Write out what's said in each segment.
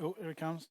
Oh, here it comes.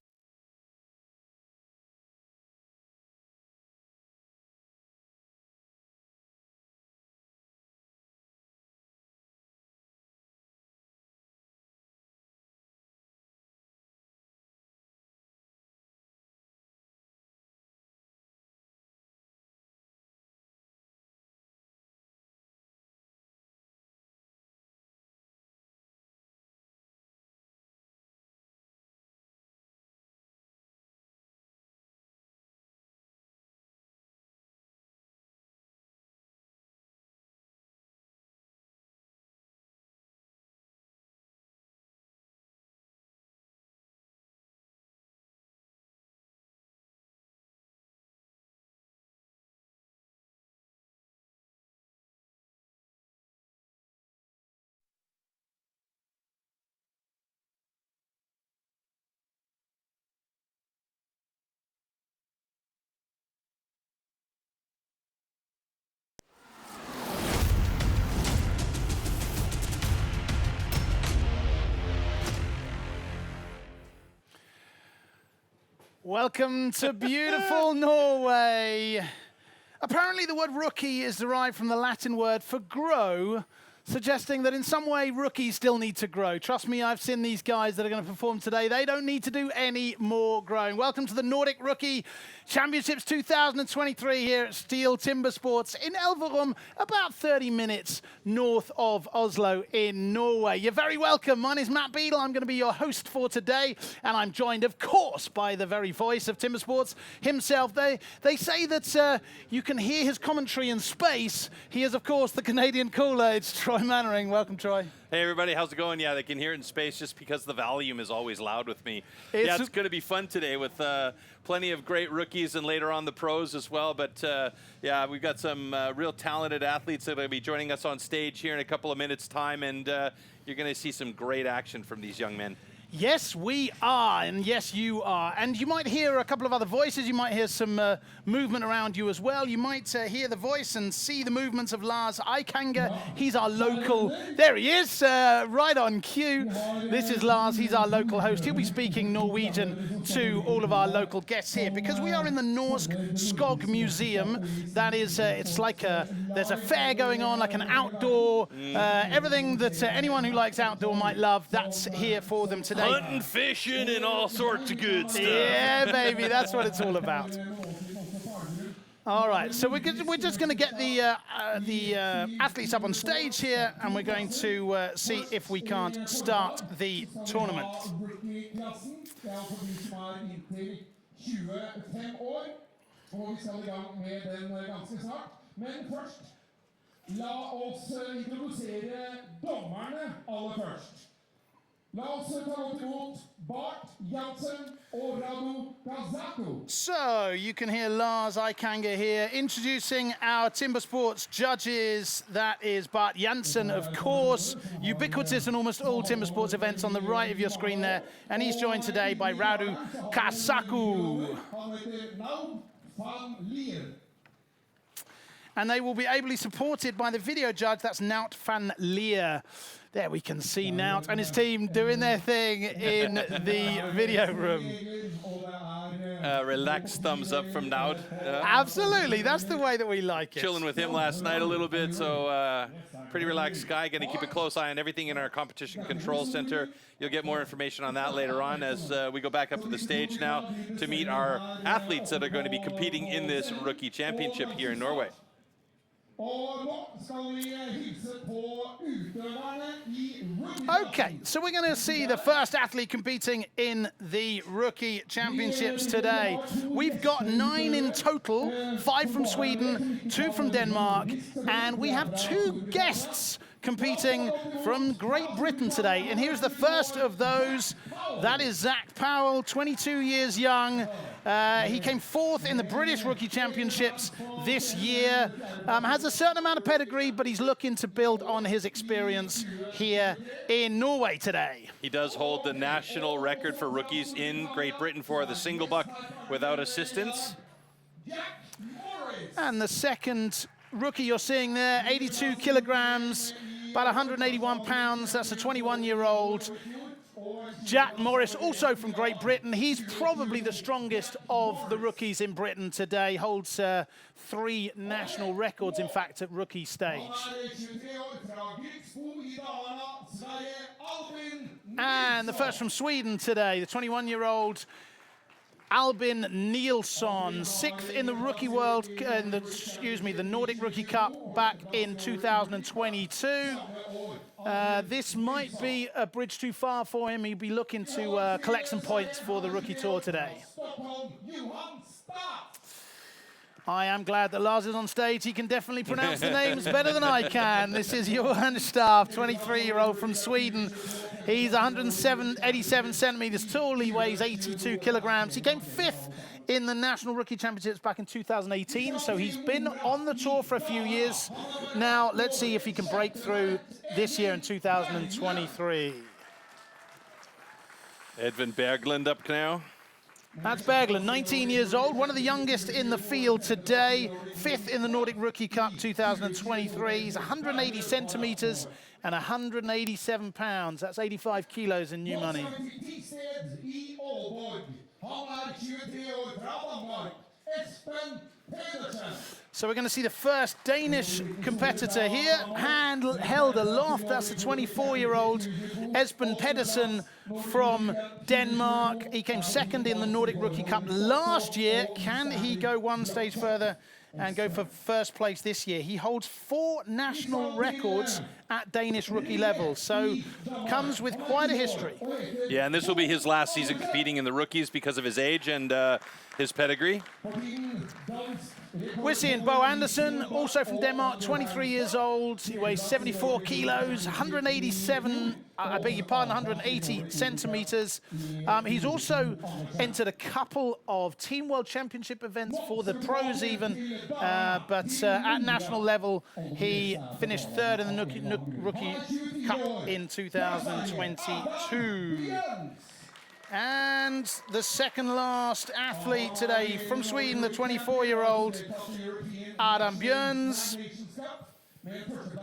Welcome to beautiful Norway. Apparently the word rookie is derived from the Latin word for grow, suggesting that in some way rookies still need to grow. Trust me, I've seen these guys that are going to perform today. They don't need to do any more growing. Welcome to the Nordic Rookie Championships 2023 here at STIHL TIMBERSPORTS in Elverum, about 30 minutes north of Oslo in Norway. You're very welcome. My name is Matt Beadle. I'm going to be your host for today, and I'm joined, of course, by the very voice of Timbersports himself. They say that you can hear his commentary in space. He is, of course, the Canadian cooler. It's Troy Mannering. Welcome, Troy. Hey, everybody. How's it going? Yeah, they can hear it in space just because the volume is always loud with me. It's going to be fun today with plenty of great rookies and later on the pros as well. But, yeah, we've got some real talented athletes that are going to be joining us on stage here in a couple of minutes' time. And you're going to see some great action from these young men. Yes, we are, and yes, you are. And you might hear a couple of other voices. You might hear some movement around you as well. You might hear the voice and see the movements of Lars Eikanger. He's our local, there he is, right on cue. This is Lars, he's our local host. He'll be speaking Norwegian to all of our local guests here because we are in the Norsk Skog Museum. That is, it's like there's a fair going on, like an outdoor, everything that anyone who likes outdoor might love, that's here for them today. Hunting, fishing, and all sorts of good stuff. Yeah, baby, that's what it's all about. All right, so we're just going to get the athletes up on stage here, and we're going to see if we can't start the tournament. So you can hear Lars Eikanger here introducing our Timbersports judges. That is Bart Jansen, of course, ubiquitous in almost all Timbersports events on the right of your screen there. And he's joined today by Radu Kasaku. And they will be ably supported by the video judge, that's Nout van Leer. There we can see Nout and his team doing their thing in the video room. Relaxed thumbs up from Nout. Absolutely, that's the way that we like it. Chilling with him last night a little bit, so pretty relaxed guy. Going to keep a close eye on everything in our competition control center. You'll get more information on that later on as we go back up to the stage now to meet our athletes that are going to be competing in this rookie championship here in Norway. Okay, so we're going to see the first athlete competing in the Rookie Championships today. We've got 9 in total, 5 from Sweden, 2 from Denmark, and we have 2 guests competing from Great Britain today. And here's the first of those. That is Zach Powell, 22 years young. He came 4th in the British Rookie Championships this year. Has a certain amount of pedigree, but he's looking to build on his experience here in Norway today. He does hold the national record for rookies in Great Britain for the single buck without assistance. And the second rookie you're seeing there, 82 kilograms, about 181 pounds. That's a 21-year-old Jack Morris, also from Great Britain. He's probably the strongest of the rookies in Britain today. Holds 3 national records, in fact, at rookie stage. And the first from Sweden today, the 21-year-old Albin Nilsson, 6th in the rookie world, the Nordic Rookie Cup back in 2022. This might be a bridge too far for him. He'll be looking to collect some points for the rookie tour today. I am glad that Lars is on stage. He can definitely pronounce the names better than I can. This is Johan Staff, 23-year-old from Sweden. He's 187 centimeters tall. He weighs 82 kilograms. He came 5th in the National Rookie Championships back in 2018, so he's been on the tour for a few years. Now, let's see if he can break through this year in 2023. Edvin Berglund up now. That's Berglund, 19 years old, one of the youngest in the field today, 5th in the Nordic Rookie Cup 2023. He's 180 centimeters and 187 pounds. That's 85 kilos in new money. So we're going to see the first Danish competitor here, hand held aloft. That's the 24-year-old Esben Pedersen from Denmark. He came 2nd in the Nordic Rookie Cup last year. Can he go one stage further and go for first place this year? He holds 4 national records at Danish rookie level, so comes with quite a history. Yeah, and this will be his last season competing in the rookies because of his age and his pedigree. We're seeing Bo Andersen, also from Denmark, 23 years old. He weighs 74 kilos, 180 centimeters. He's also entered a couple of Team World Championship events for the pros even, but at national level, he finished 3rd in the Rookie Cup in 2022. And the second last athlete today from Sweden, the 24-year-old Adam Björns.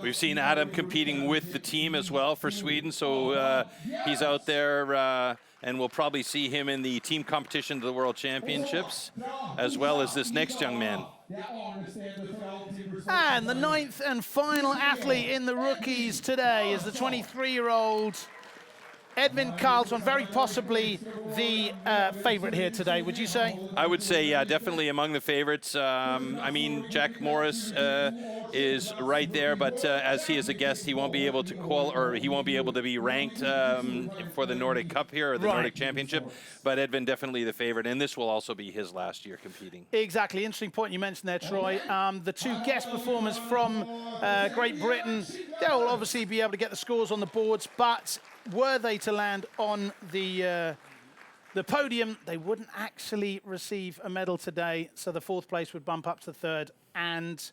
We've seen Adam competing with the team as well for Sweden, so he's out there, and we'll probably see him in the team competition to the World Championships, as well as this next young man. And the 9th and final athlete in the rookies today is the 23-year-old Edvin Karlsson, very possibly the favorite here today, would you say? I would say, yeah, definitely among the favorites. I mean, Jack Morris is right there, but as he is a guest, he won't be able to he won't be able to be ranked for the Nordic Cup here, or the Nordic Championship. But Edvin definitely the favorite, and this will also be his last year competing. Exactly. Interesting point you mentioned there, Troy. The 2 guest performers from Great Britain, they'll obviously be able to get the scores on the boards, but were they to land on the podium, they wouldn't actually receive a medal today, so the 4th place would bump up to 3rd, and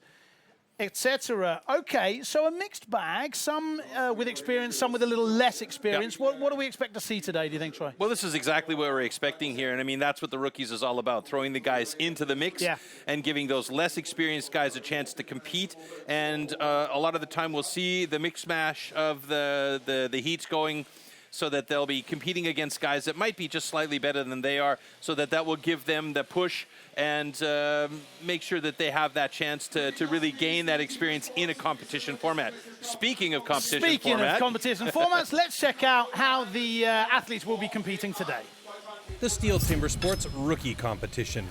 etc. Okay, so a mixed bag, some with experience, some with a little less experience. Yep. What do we expect to see today, do you think, Troy? Well, this is exactly what we're expecting here, and I mean, that's what the rookies is all about, throwing the guys into the mix and giving those less experienced guys a chance to compete. And a lot of the time we'll see the mix mash of the heats going, so that they'll be competing against guys that might be just slightly better than they are, so that will give them the push and make sure that they have that chance to really gain that experience in a competition format. Speaking of competition formats, let's check out how the athletes will be competing today. The STIHL Timbersports Rookie Competition.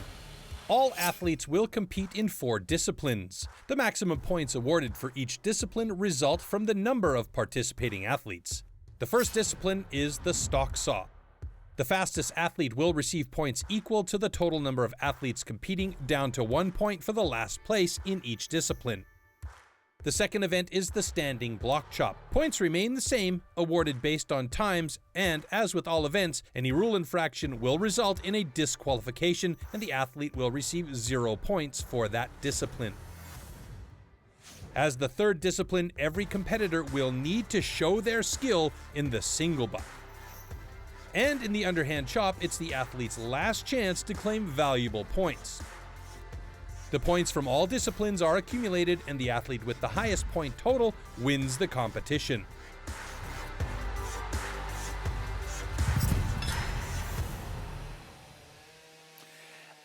All athletes will compete in 4 disciplines. The maximum points awarded for each discipline result from the number of participating athletes. The first discipline is the stock saw. The fastest athlete will receive points equal to the total number of athletes competing, down to 1 point for the last place in each discipline. The second event is the standing block chop. Points remain the same, awarded based on times, and as with all events, any rule infraction will result in a disqualification, and the athlete will receive 0 points for that discipline. As the third discipline, every competitor will need to show their skill in the single buck. And in the underhand chop, it's the athlete's last chance to claim valuable points. The points from all disciplines are accumulated, and the athlete with the highest point total wins the competition.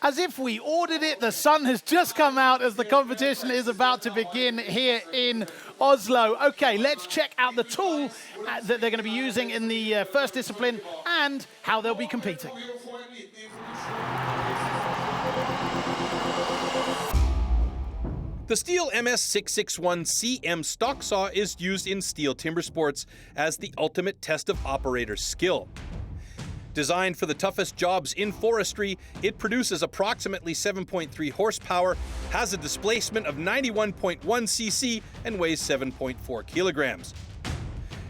As if we ordered it, the sun has just come out as the competition is about to begin here in Oslo. Okay, let's check out the tool that they're going to be using in the first discipline and how they'll be competing. The STIHL MS661CM stock saw is used in STIHL Timbersports as the ultimate test of operator skill. Designed for the toughest jobs in forestry, it produces approximately 7.3 horsepower, has a displacement of 91.1 cc, and weighs 7.4 kilograms.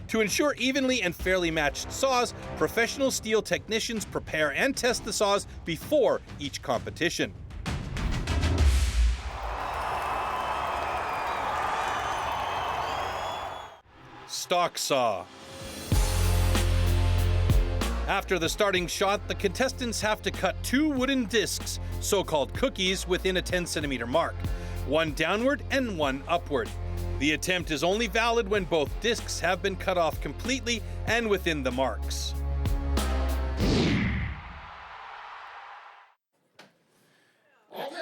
To ensure evenly and fairly matched saws, professional STIHL technicians prepare and test the saws before each competition. Stock saw. After the starting shot, the contestants have to cut 2 wooden discs, so-called cookies, within a 10-centimeter mark, one downward and one upward. The attempt is only valid when both discs have been cut off completely and within the marks.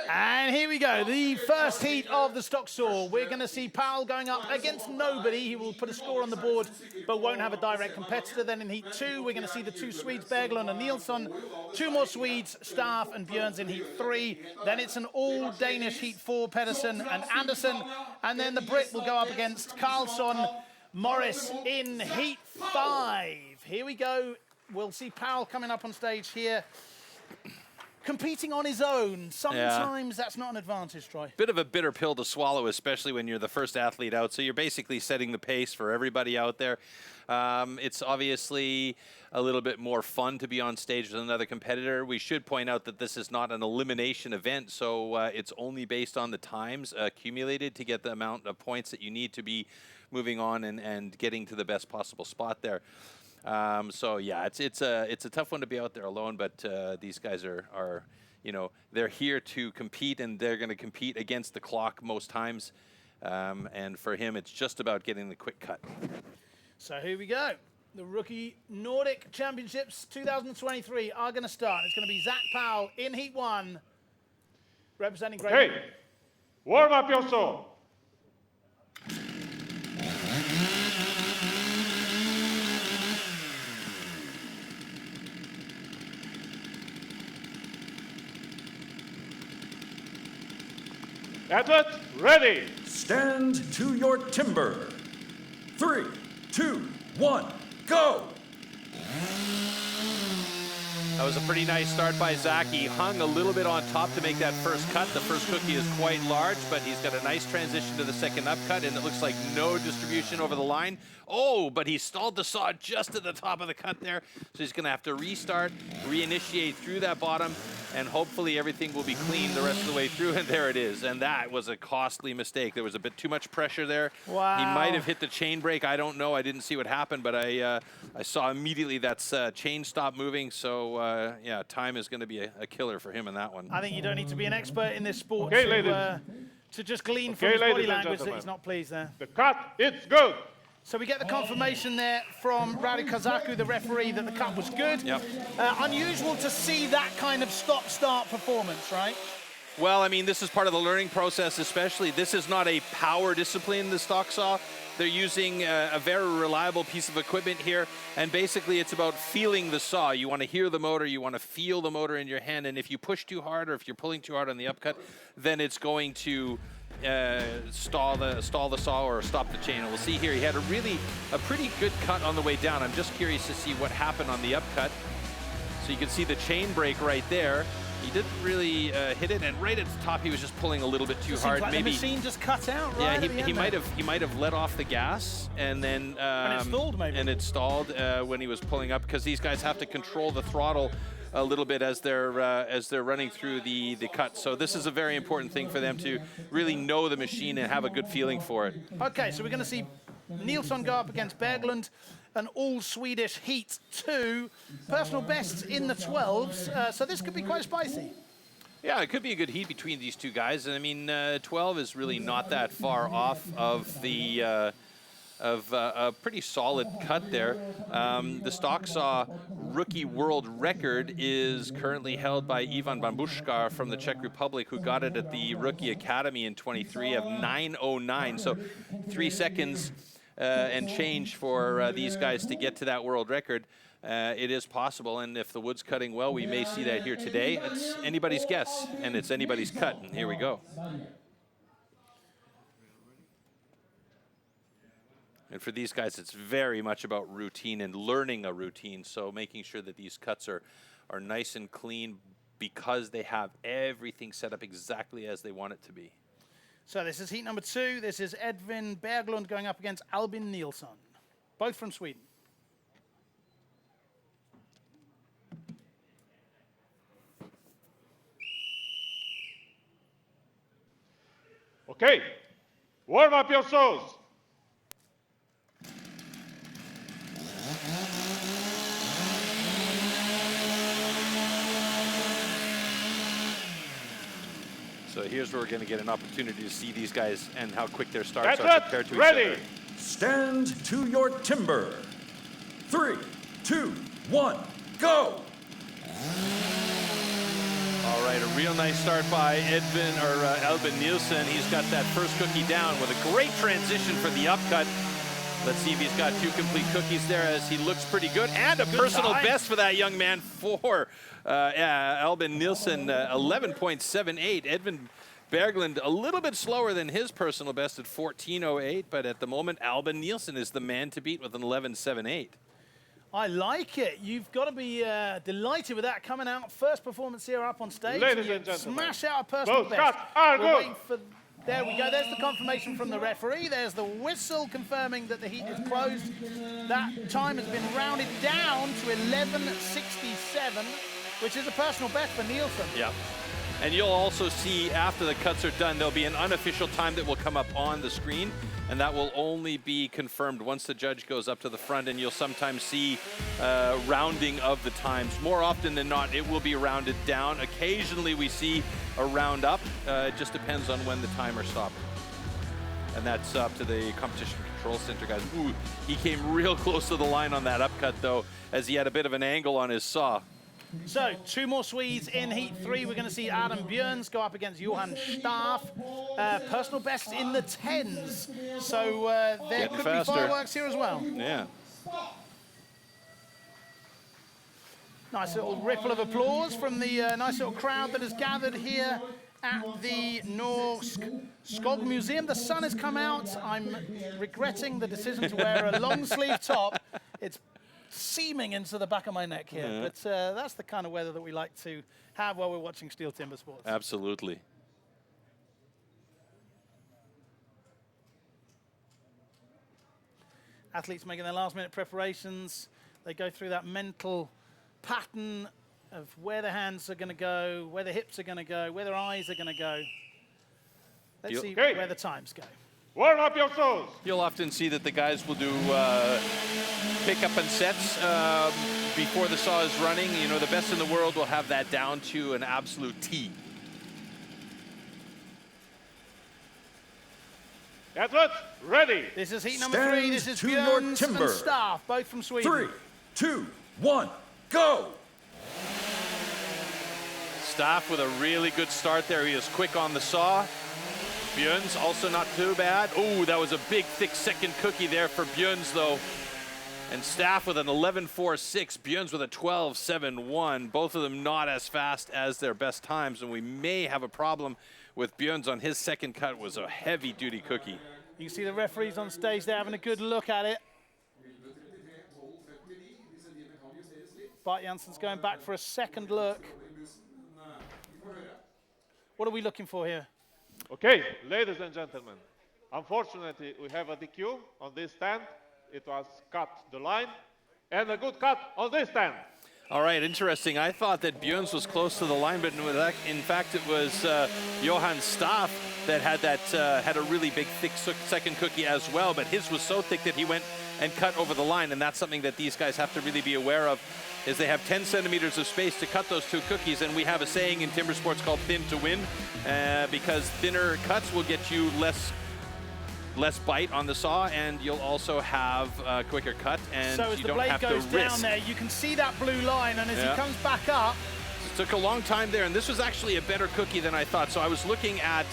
And here we go, the first heat of the stock saw. We're going to see Powell going up against nobody. He will put a score on the board, but won't have a direct competitor. Then in heat 2, we're going to see the 2 Swedes, Berglund and Nilsson. 2 more Swedes, Staff and Björns in heat 3. Then it's an all-Danish heat 4, Pedersen and Andersen. And then the Brit will go up against Carlson, Morris in heat 5. Here we go. We'll see Powell coming up on stage here. Competing on his own, sometimes that's not an advantage, Troy. Bit of a bitter pill to swallow, especially when you're the first athlete out. So you're basically setting the pace for everybody out there. It's obviously a little bit more fun to be on stage with another competitor. We should point out that this is not an elimination event, so it's only based on the times accumulated to get the amount of points that you need to be moving on and getting to the best possible spot there. So yeah, it's a tough one to be out there alone, but these guys are you know, they're here to compete, and they're going to compete against the clock most times. And for him, it's just about getting the quick cut. So here we go. The Rookie Nordic Championships 2023 are going to start. It's going to be Zach Powell in heat 1, representing Great Britain. Okay, warm up your saw. Edward, ready. Stand to your timber. 3, 2, 1, go! That was a pretty nice start by Zach. He hung a little bit on top to make that first cut. The first cookie is quite large, but he's got a nice transition to the second upcut, and it looks like no distribution over the line. Oh, but he stalled the saw just at the top of the cut there, so he's going to have to restart, reinitiate through that bottom, and hopefully everything will be clean the rest of the way through, and there it is. And that was a costly mistake. There was a bit too much pressure there. Wow. He might have hit the chain brake. I don't know. I didn't see what happened, but I saw immediately that chain stopped moving, so yeah, time is going to be a killer for him in that one. I think you don't need to be an expert in this sport to just glean from Okay, his body ladies and language that gentlemen. he's not pleased there. The cut, it's good. So we get the confirmation there from Radu Kazaku, the referee, that the cut was good. Yep. Unusual to see that kind of stop-start performance, right? Well, I mean, this is part of the learning process, especially. This is not a power discipline, the stock saw. They're using a very reliable piece of equipment here, and basically it's about feeling the saw. You want to hear the motor, you want to feel the motor in your hand, and if you push too hard or if you're pulling too hard on the upcut, then it's going to stall the saw or stop the chain. And we'll see here, he had a pretty good cut on the way down. I'm just curious to see what happened on the upcut. So you can see the chain break right there. He didn't really hit it, and right at the top he was just pulling a little bit too hard. Like maybe the machine just cut out. Right yeah, at the end he might have let off the gas and then and it stalled maybe. And it stalled when he was pulling up, because these guys have to control the throttle a little bit as they're running through the cut. So this is a very important thing for them to really know the machine and have a good feeling for it. Okay, so we're going to see Nilsson go up against Berglund, an all-Swedish heat 2. Personal bests in the 12s, so this could be quite spicy. Yeah, it could be a good heat between these two guys. And I mean, 12 is really not that far off of the of a pretty solid cut there. The stock saw rookie world record is currently held by Ivan Bambushka from the Czech Republic, who got it at the Rookie Academy in 23 of 9:09. So 3 seconds and change for these guys to get to that world record. It is possible, and if the wood's cutting well, we may see that here today. It's anybody's guess, and it's anybody's cut, and here we go. And for these guys, it's very much about routine and learning a routine, so making sure that these cuts are nice and clean because they have everything set up exactly as they want it to be. So this is heat number 2. This is Edvin Berglund going up against Albin Nilsson, both from Sweden. Okay, warm up your souls. So here's where we're going to get an opportunity to see these guys and how quick their starts are That's compared to it. each Ready. other. Stand to your timber. 3, 2, 1, go! All right, a real nice start by Albin Nilsson. He's got that first cookie down with a great transition for the upcut. Let's see if he's got 2 complete cookies there, as he looks pretty good. And a personal best for that young man for Albin Nilsson, 11.78. Edvin Berglund a little bit slower than his personal best at 14.08, but at the moment, Albin Nilsson is the man to beat with an 11.78. I like it. You've got to be delighted with that coming out. First performance here up on stage. Ladies and gentlemen, smash out a personal both best. cuts are We're good. waiting for. There we go. There's the confirmation from the referee. There's the whistle confirming that the heat is closed. That time has been rounded down to 11.67, which is a personal best for Nilsson. Yeah. And you'll also see after the cuts are done, there'll be an unofficial time that will come up on the screen, and that will only be confirmed once the judge goes up to the front, and you'll sometimes see rounding of the times. More often than not, it will be rounded down. Occasionally we see a round up. It just depends on when the timer stops. And that's up to the competition control center guys. Ooh, he came real close to the line on that upcut though, as he had a bit of an angle on his saw. So, 2 more Swedes in Heat 3. We're going to see Adam Björns go up against Johan Staff. Personal best in the 10s. So, there Getting could faster. be fireworks here as well. Yeah. Nice little ripple of applause from the nice little crowd that has gathered here at the Norsk Skog Museum. The sun has come out. I'm regretting the decision to wear a long sleeve top. It's seaming into the back of my neck here. But that's the kind of weather that we like to have while we're watching STIHL Timbersports. Absolutely. Athletes making their last minute preparations. They go through that mental pattern of where their hands are going to go, where their hips are going to go, where their eyes are going to go. Let's see Okay. where the times go. Warm up your souls. You'll often see that the guys will do pick-up and sets before the saw is running. You know, the best in the world will have that down to an absolute T. Athletes, ready. This is heat number Stand 3. This is to your Björns timber. and Staff, both from Sweden. 3, 2, 1, go! Staff with a really good start there. He is quick on the saw. Björns also not too bad. Oh, that was a big, thick second cookie there for Björns, though. And Staff with an 11.46. Björns with a 12.71. Both of them not as fast as their best times, and we may have a problem with Björns on his second cut. Was a heavy-duty cookie. You can see the referees on stage. They're having a good look at it. Bart Jansen's going back for a second look. What are we looking for here? Okay, ladies and gentlemen. Unfortunately, we have a DQ on this stand. It was cut the line, and a good cut on this stand. All right, interesting. I thought that Björns was close to the line, but in fact, it was Johan Staff that had had a really big, thick second cookie as well. But his was so thick that he went and cut over the line, and that's something that these guys have to really be aware of. Is they have 10 centimeters of space to cut those 2 cookies, and we have a saying in timber sports called thin to win, because thinner cuts will get you less less bite on the saw, and you'll also have a quicker cut, and so as you the don't blade have to goes down risk. there, you can see that blue line, and as he comes back up, It took a long time there, and this was actually a better cookie than I thought. So I was looking at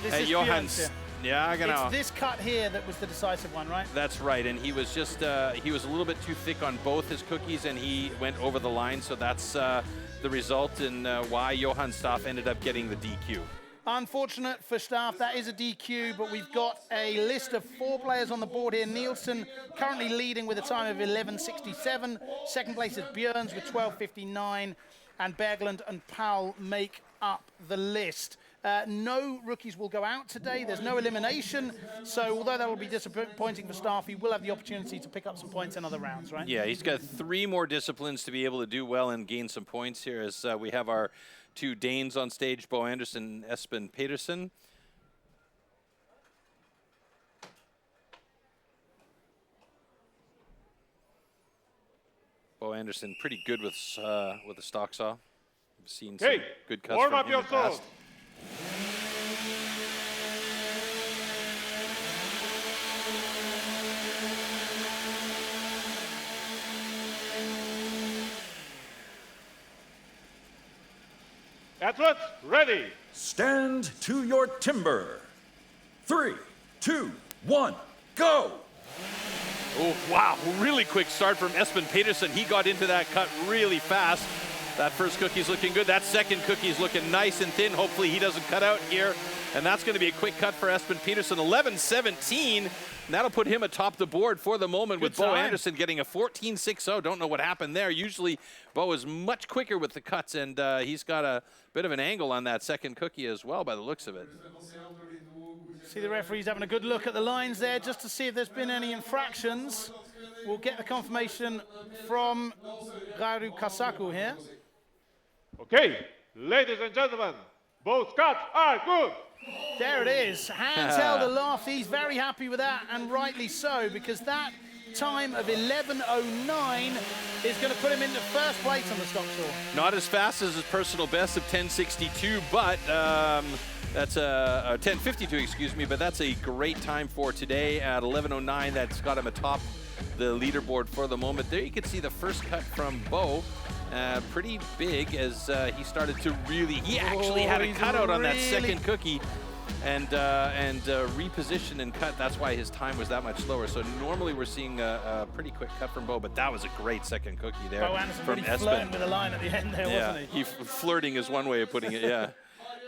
this is Johann's. Björn's, Yeah, it's this cut here that was the decisive one, right? That's right, and he was just he was a little bit too thick on both his cookies, and he went over the line. So that's the result, and why Johann Staff ended up getting the DQ. Unfortunate for Staff, that is a DQ, but we've got a list of 4 players on the board here. Nielsen currently leading with a time of 11:67. Second place is Björns with 12:59, and Berglund and Powell make up the list. No rookies will go out today. There's no elimination. So although that will be disappointing for Staff, he will have the opportunity to pick up some points in other rounds, right? Yeah, he's got 3 more disciplines to be able to do well and gain some points here, as we have our 2 Danes on stage, Bo Anderson and Espen Petersen. Bo Anderson pretty good with a stock saw. I've seen some good cuts warm from up him your in the past. sword. Athletes, ready. Stand to your timber. 3, 2, 1, go! Oh, wow, really quick start from Espen Petersen. He got into that cut really fast. That first cookie's looking good. That second cookie's looking nice and thin. Hopefully he doesn't cut out here. And that's going to be a quick cut for Espen Petersen. 11:17. And that'll put him atop the board for the moment, with Bo Anderson getting a 14.60. Don't know what happened there. Usually Bo is much quicker with the cuts, and he's got a bit of an angle on that second cookie as well by the looks of it. See the referee's having a good look at the lines there just to see if there's been any infractions. We'll get the confirmation from Rauru Kasaku here. Okay, ladies and gentlemen, both cuts are good. There it is. Hands held aloft. He's very happy with that, and rightly so, because that time of 11:09 is going to put him into first place on the stock saw. Not as fast as his personal best of 10:62, but that's a 10:52, excuse me, but that's a great time for today at 11:09. That's got him atop the leaderboard for the moment. There you can see the first cut from Bo. Pretty big, as he started to really, he actually had a cutout on that second cookie and reposition and cut. That's why his time was that much slower. So normally we're seeing a pretty quick cut from Bo, but that was a great second cookie there. Bo Anderson from really flirting with the line at the end there, wasn't he? Flirting is one way of putting it, yeah.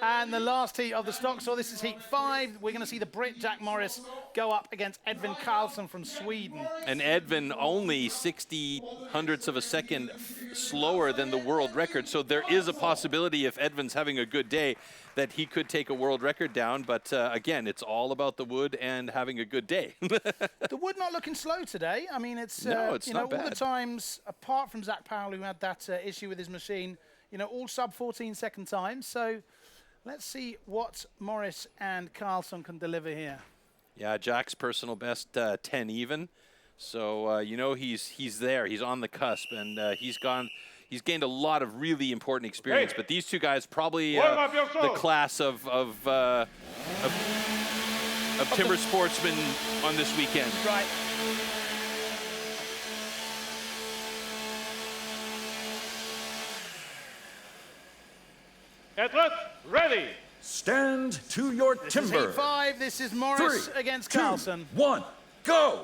And the last heat of the stock saw, this is heat 5. We're going to see the Brit Jack Morris go up against Edvin Karlsson from Sweden. And Edvin only 60 hundredths of a second slower than the world record. So there is a possibility, if Edvin's having a good day, that he could take a world record down. But again, it's all about the wood and having a good day. The wood not looking slow today. I mean, it's, no, it's you not know, all bad. the times, apart from Zach Powell, who had that issue with his machine, you know, all sub 14-second times. So let's see what Morris and Karlsson can deliver here. Yeah, Jack's personal best 10 even. So you know he's there. He's on the cusp, and he's gained a lot of really important experience. But these two guys probably the class of timber sportsmen on this weekend. Right. Athletes, ready. Stand to your This is timber. heat 5. This is Morris 3, against 2, Karlsson. 1, go!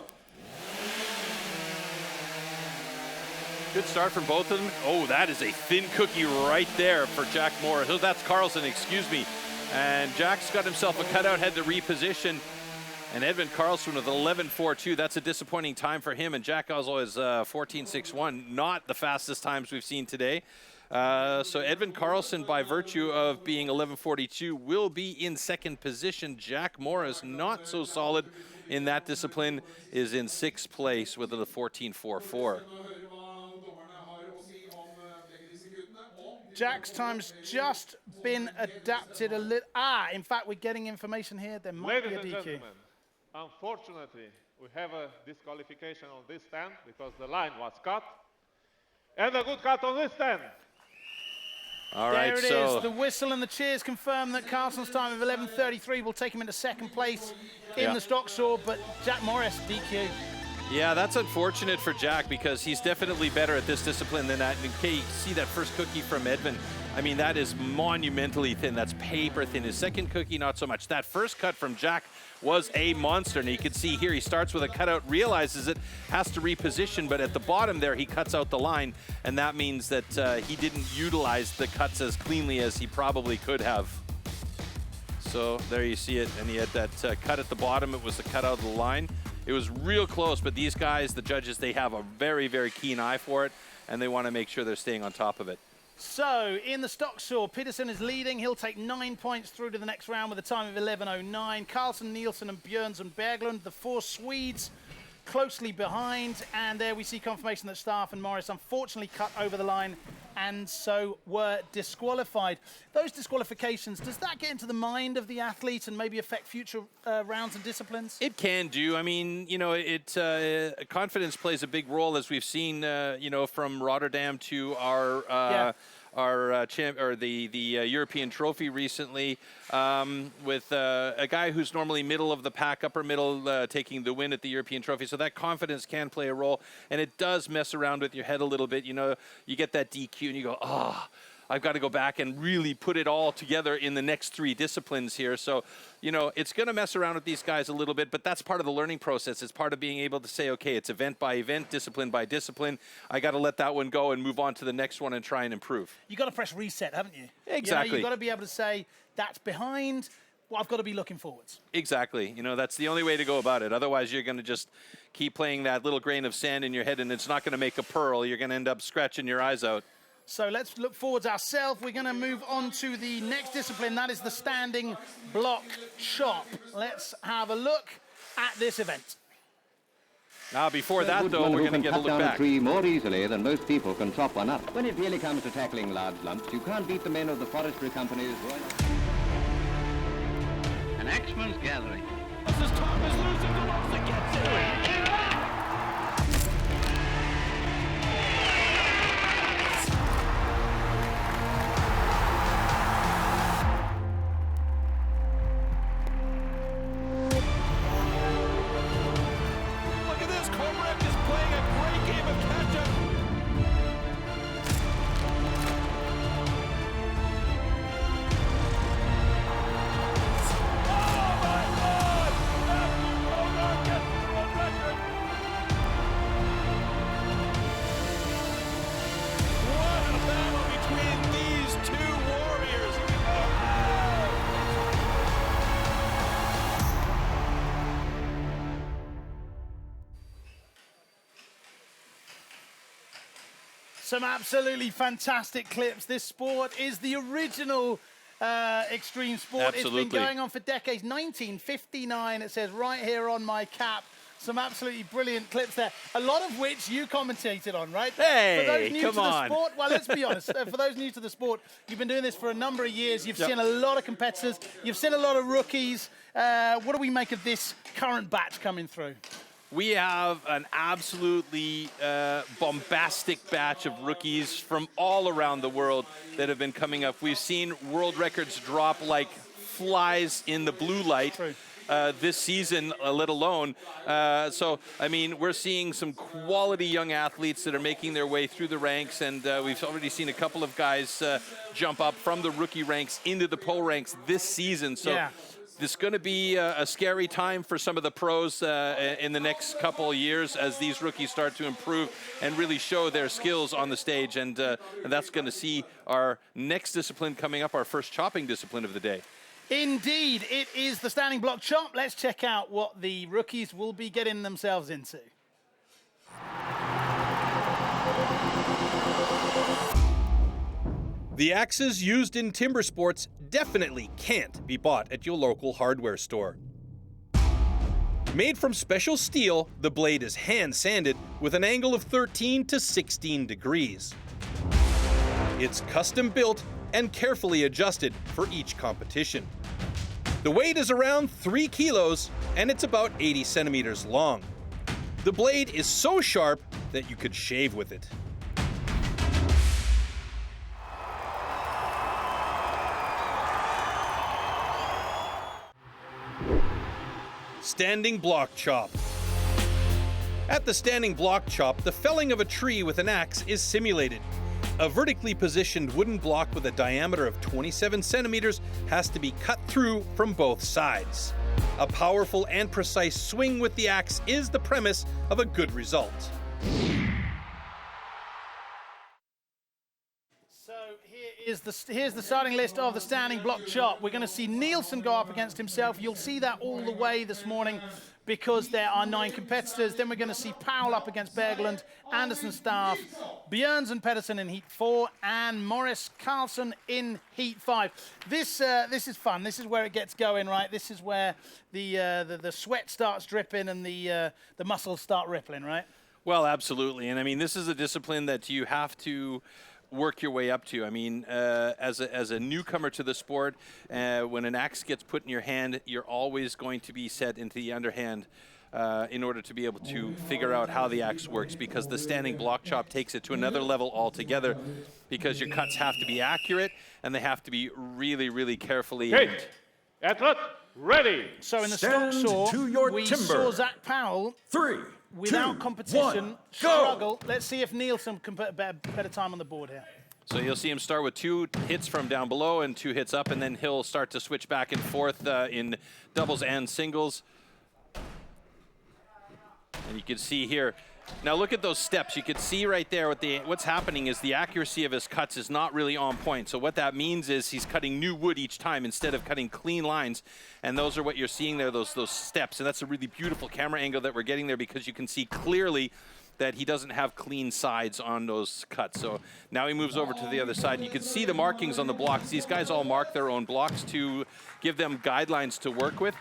Good start from both of them. Oh, that is a thin cookie right there for Jack Morris. Oh, that's Karlsson, excuse me. And Jack's got himself a cutout, had to reposition. And Edvin Karlsson with 11.42. That's a disappointing time for him. And Jack Oslo is 14.61. Not the fastest times we've seen today. So Edvin Karlsson, by virtue of being 11.42, will be in second position. Jack Morris, not so solid in that discipline, is in sixth place with a 14.44. Jack's time's just been adapted a little. In fact, we're getting information here. There might Ladies be and a DQ. gentlemen, unfortunately, we have a disqualification on this stand because the line was cut. And a good cut on this stand. All There right, it so is. The whistle and the cheers confirm that Carlson's time of 11:33 will take him into second place in the stock saw, but Jack Morris, DQ. yeah, that's unfortunate for Jack because he's definitely better at this discipline than that. And you see that first cookie from Edvin. I mean, that is monumentally thin. That's paper thin. His second cookie, not so much. That first cut from Jack was a monster. And you can see here, he starts with a cutout, realizes it, has to reposition, but at the bottom there, he cuts out the line. And that means that he didn't utilize the cuts as cleanly as he probably could have. So there you see it. And he had that cut at the bottom. It was the cut out of the line. It was real close, but these guys, the judges, they have a very, very keen eye for it, and they want to make sure they're staying on top of it. So, in the stock saw, Peterson is leading. He'll take 9 points through to the next round with a time of 11:09. Carlson, Nielsen, and Björnsson Berglund, the 4 Swedes, closely behind. And there we see confirmation that Staff and Morris unfortunately cut over the line and so were disqualified. Those disqualifications, does that get into the mind of the athlete and maybe affect future rounds and disciplines? It can do. I mean, you know, confidence plays a big role, as we've seen, you know, from Rotterdam to our the European trophy recently, with a guy who's normally middle of the pack, upper middle, taking the win at the European trophy. So that confidence can play a role, and it does mess around with your head a little bit. You know, you get that DQ and you go, oh, I've got to go back and really put it all together in the next 3 disciplines here. So, you know, it's going to mess around with these guys a little bit, but that's part of the learning process. It's part of being able to say, okay, it's event by event, discipline by discipline. I got to let that one go and move on to the next one and try and improve. You got to press reset, haven't you? Exactly. You've got to be able to say, that's behind. Well, I've got to be looking forwards. Exactly. You know, that's the only way to go about it. Otherwise, you're going to just keep playing that little grain of sand in your head, and it's not going to make a pearl. You're going to end up scratching your eyes out. So let's look forwards ourselves. We're going to move on to the next discipline. That is the standing block chop. Let's have a look at this event. Now, before that, though, we're going to get a look back. Cut down a tree more easily than most people can chop one up. When it really comes to tackling large lumps, you can't beat the men of the forestry companies. An axeman's gathering. Thomas is losing the loss and gets it. Some absolutely fantastic clips. This sport is the original extreme sport. Absolutely. It's been going on for decades. 1959, it says right here on my cap. Some absolutely brilliant clips there, a lot of which you commentated on, right? Hey, for those new come to the on. sport, well, let's be honest. For those new to the sport, you've been doing this for a number of years. You've seen a lot of competitors. You've seen a lot of rookies. What do we make of this current batch coming through? We have an absolutely bombastic batch of rookies from all around the world that have been coming up. We've seen world records drop like flies in the blue light. This season, let alone. So, I mean, we're seeing some quality young athletes that are making their way through the ranks, and we've already seen a couple of guys jump up from the rookie ranks into the pro ranks this season. So. Yeah. This is going to be a scary time for some of the pros in the next couple of years as these rookies start to improve and really show their skills on the stage. And that's going to see our next discipline coming up, our first chopping discipline of the day. Indeed, it is the standing block chop. Let's check out what the rookies will be getting themselves into. The axes used in timber sports definitely can't be bought at your local hardware store. Made from special steel, the blade is hand sanded with an angle of 13 to 16 degrees. It's custom built and carefully adjusted for each competition. The weight is around 3 kilos and it's about 80 centimeters long. The blade is so sharp that you could shave with it. Standing block chop. At the standing block chop, the felling of a tree with an axe is simulated. A vertically positioned wooden block with a diameter of 27 centimeters has to be cut through from both sides. A powerful and precise swing with the axe is the premise of a good result. So here's the starting list of the standing block chop. We're going to see Nielsen go up against himself. You'll see that all the way this morning because there are 9 competitors. Then we're going to see Powell up against Berglund, Anderson Staff, Björns and Pedersen in Heat 4, and Morris Carlson in Heat 5. This is fun. This is where it gets going, right? This is where the sweat starts dripping and the muscles start rippling, right? Well, absolutely. And I mean, this is a discipline that you have to work your way up to. I mean, as a newcomer to the sport, when an axe gets put in your hand, you're always going to be set into the underhand in order to be able to figure out how the axe works, because the standing block chop takes it to another level altogether, because your cuts have to be accurate and they have to be really, really carefully aimed. Athlete, ready. So in the stock saw, we saw Zach Powell 3, without 2, competition 1, struggle. Let's see if Nielsen can put a better time on the board here. So you'll see him start with 2 hits from down below and 2 hits up, and then he'll start to switch back and forth in doubles and singles. And you can see here, now look at those steps. You can see right there what's happening is the accuracy of his cuts is not really on point. So what that means is he's cutting new wood each time instead of cutting clean lines. And those are what you're seeing there, those steps. And that's a really beautiful camera angle that we're getting there, because you can see clearly that he doesn't have clean sides on those cuts. So now he moves over to the other side. And you can see the markings on the blocks. These guys all mark their own blocks to give them guidelines to work with.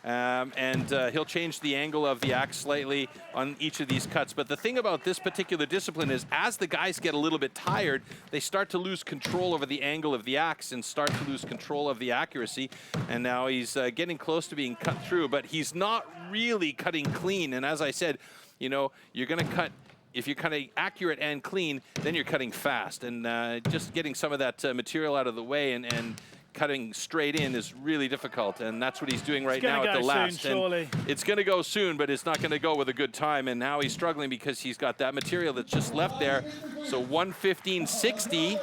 He'll change the angle of the axe slightly on each of these cuts. But the thing about this particular discipline is, as the guys get a little bit tired, they start to lose control over the angle of the axe and start to lose control of the accuracy. And now he's getting close to being cut through, but he's not really cutting clean. And as I said, you know, you're going to cut, if you're cutting accurate and clean, then you're cutting fast. And just getting some of that material out of the way and cutting straight in is really difficult, and that's what he's doing right now at the last. Surely. And it's going to go soon, but it's not going to go with a good time, and now he's struggling because he's got that material that's just left there. So 1:15.60,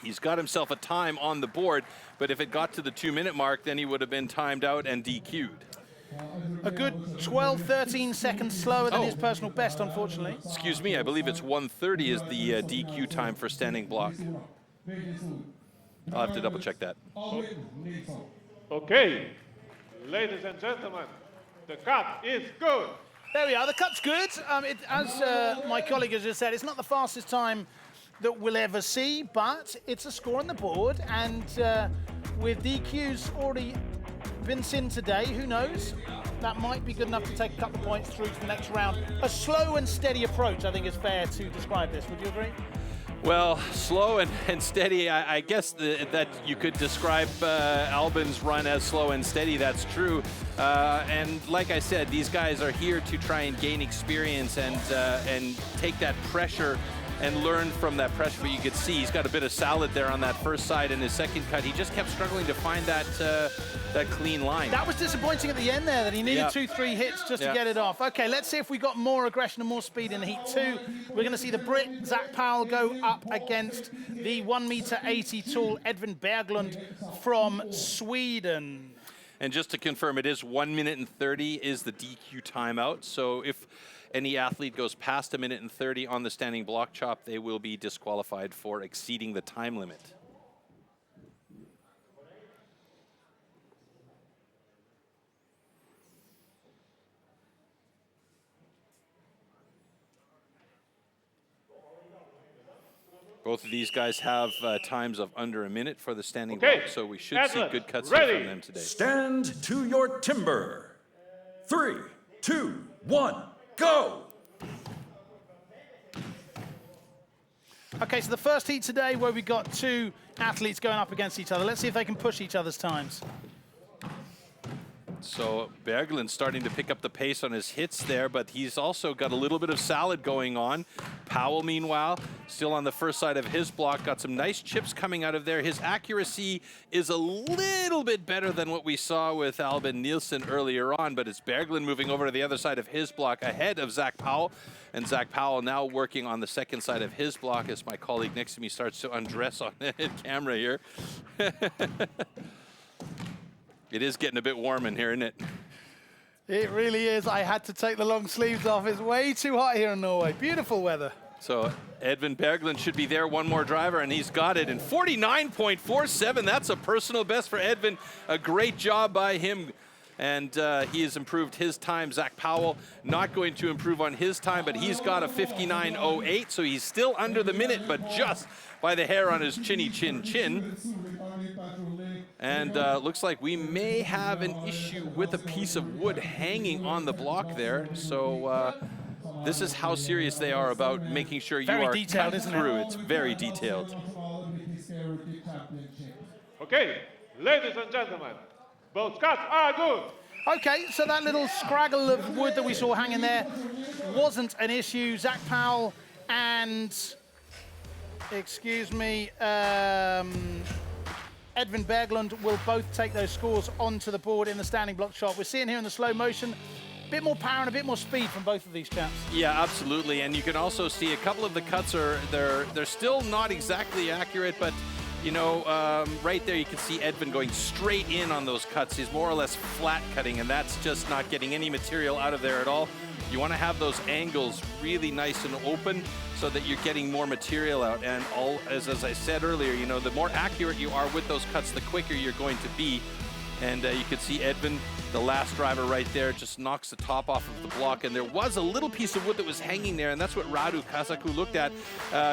he's got himself a time on the board, but if it got to the 2-minute mark, then he would have been timed out and DQ'd. A good 12, 13 seconds slower than his personal best, unfortunately. Excuse me, I believe it's 1:30 is the DQ time for standing block. I'll have to double check that. Okay, ladies and gentlemen, the cut is good. There we are, the cut's good. As my colleague has just said, it's not the fastest time that we'll ever see, but it's a score on the board, and with DQs already been seen today, who knows? That might be good enough to take a couple of points through to the next round. A slow and steady approach, I think, is fair to describe this. Would you agree? Well, slow and steady, I guess that you could describe Albin's run as slow and steady. That's true. And like I said, these guys are here to try and gain experience and take that pressure and learn from that pressure. But you could see he's got a bit of salad there on that first side. In his second cut, he just kept struggling to find that clean line. That was disappointing at the end there, that he needed 2-3 hits just to get it off. Okay, let's see if we got more aggression and more speed in Heat 2. We're going to see the Brit, Zach Powell, go up against the 1.80 meter tall Edvin Berglund from Sweden. And just to confirm, it is 1:30 is the DQ timeout. So if any athlete goes past 1:30 on the standing block chop, they will be disqualified for exceeding the time limit. Both of these guys have times of under a minute for the standing block, so we should see good cuts from them today. Stand to your timber. 3, 2, 1, go! Okay, so the first heat today where we got 2 athletes going up against each other. Let's see if they can push each other's times. So Berglund starting to pick up the pace on his hits there, but he's also got a little bit of salad going on. Powell, meanwhile, still on the first side of his block, got some nice chips coming out of there. His accuracy is a little bit better than what we saw with Albin Nielsen earlier on, but it's Berglund moving over to the other side of his block ahead of Zach Powell. And Zach Powell now working on the second side of his block as my colleague next to me starts to undress on camera here. It is getting a bit warm in here, isn't it? It really is. I had to take the long sleeves off. It's way too hot here in Norway. Beautiful weather. So Edvin Berglund should be there, one more driver, and he's got it in 49.47. That's a personal best for Edvin. A great job by him. And he has improved his time. Zach Powell not going to improve on his time, but he's got a 59.08, so he's still under the minute, but just by the hair on his chinny chin. And looks like we may have an issue with a piece of wood hanging on the block there. So this is how serious they are about making sure you are cut through. It's very detailed. Okay, ladies and gentlemen, both cuts are good. Okay, so that little scraggle of wood that we saw hanging there wasn't an issue. Zach Powell and, excuse me, Edvin Berglund will both take those scores onto the board in the standing block shot. We're seeing here in the slow motion, a bit more power and a bit more speed from both of these chaps. Yeah, absolutely. And you can also see a couple of the cuts they're still not exactly accurate, but you know, right there you can see Edvin going straight in on those cuts. He's more or less flat cutting, and that's just not getting any material out of there at all. You want to have those angles really nice and open so that you're getting more material out. And as I said earlier, you know, the more accurate you are with those cuts, the quicker you're going to be. And you can see Edvin, the last driver right there, just knocks the top off of the block. And there was a little piece of wood that was hanging there, and that's what Radu Kazaku looked at,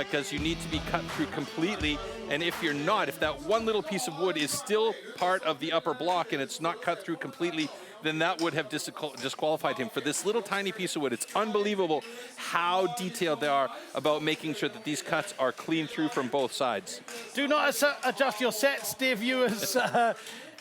because you need to be cut through completely. And if you're not, if that one little piece of wood is still part of the upper block and it's not cut through completely, then that would have disqualified him for this little tiny piece of wood. It's unbelievable how detailed they are about making sure that these cuts are clean through from both sides. Do not adjust your sets, dear viewers.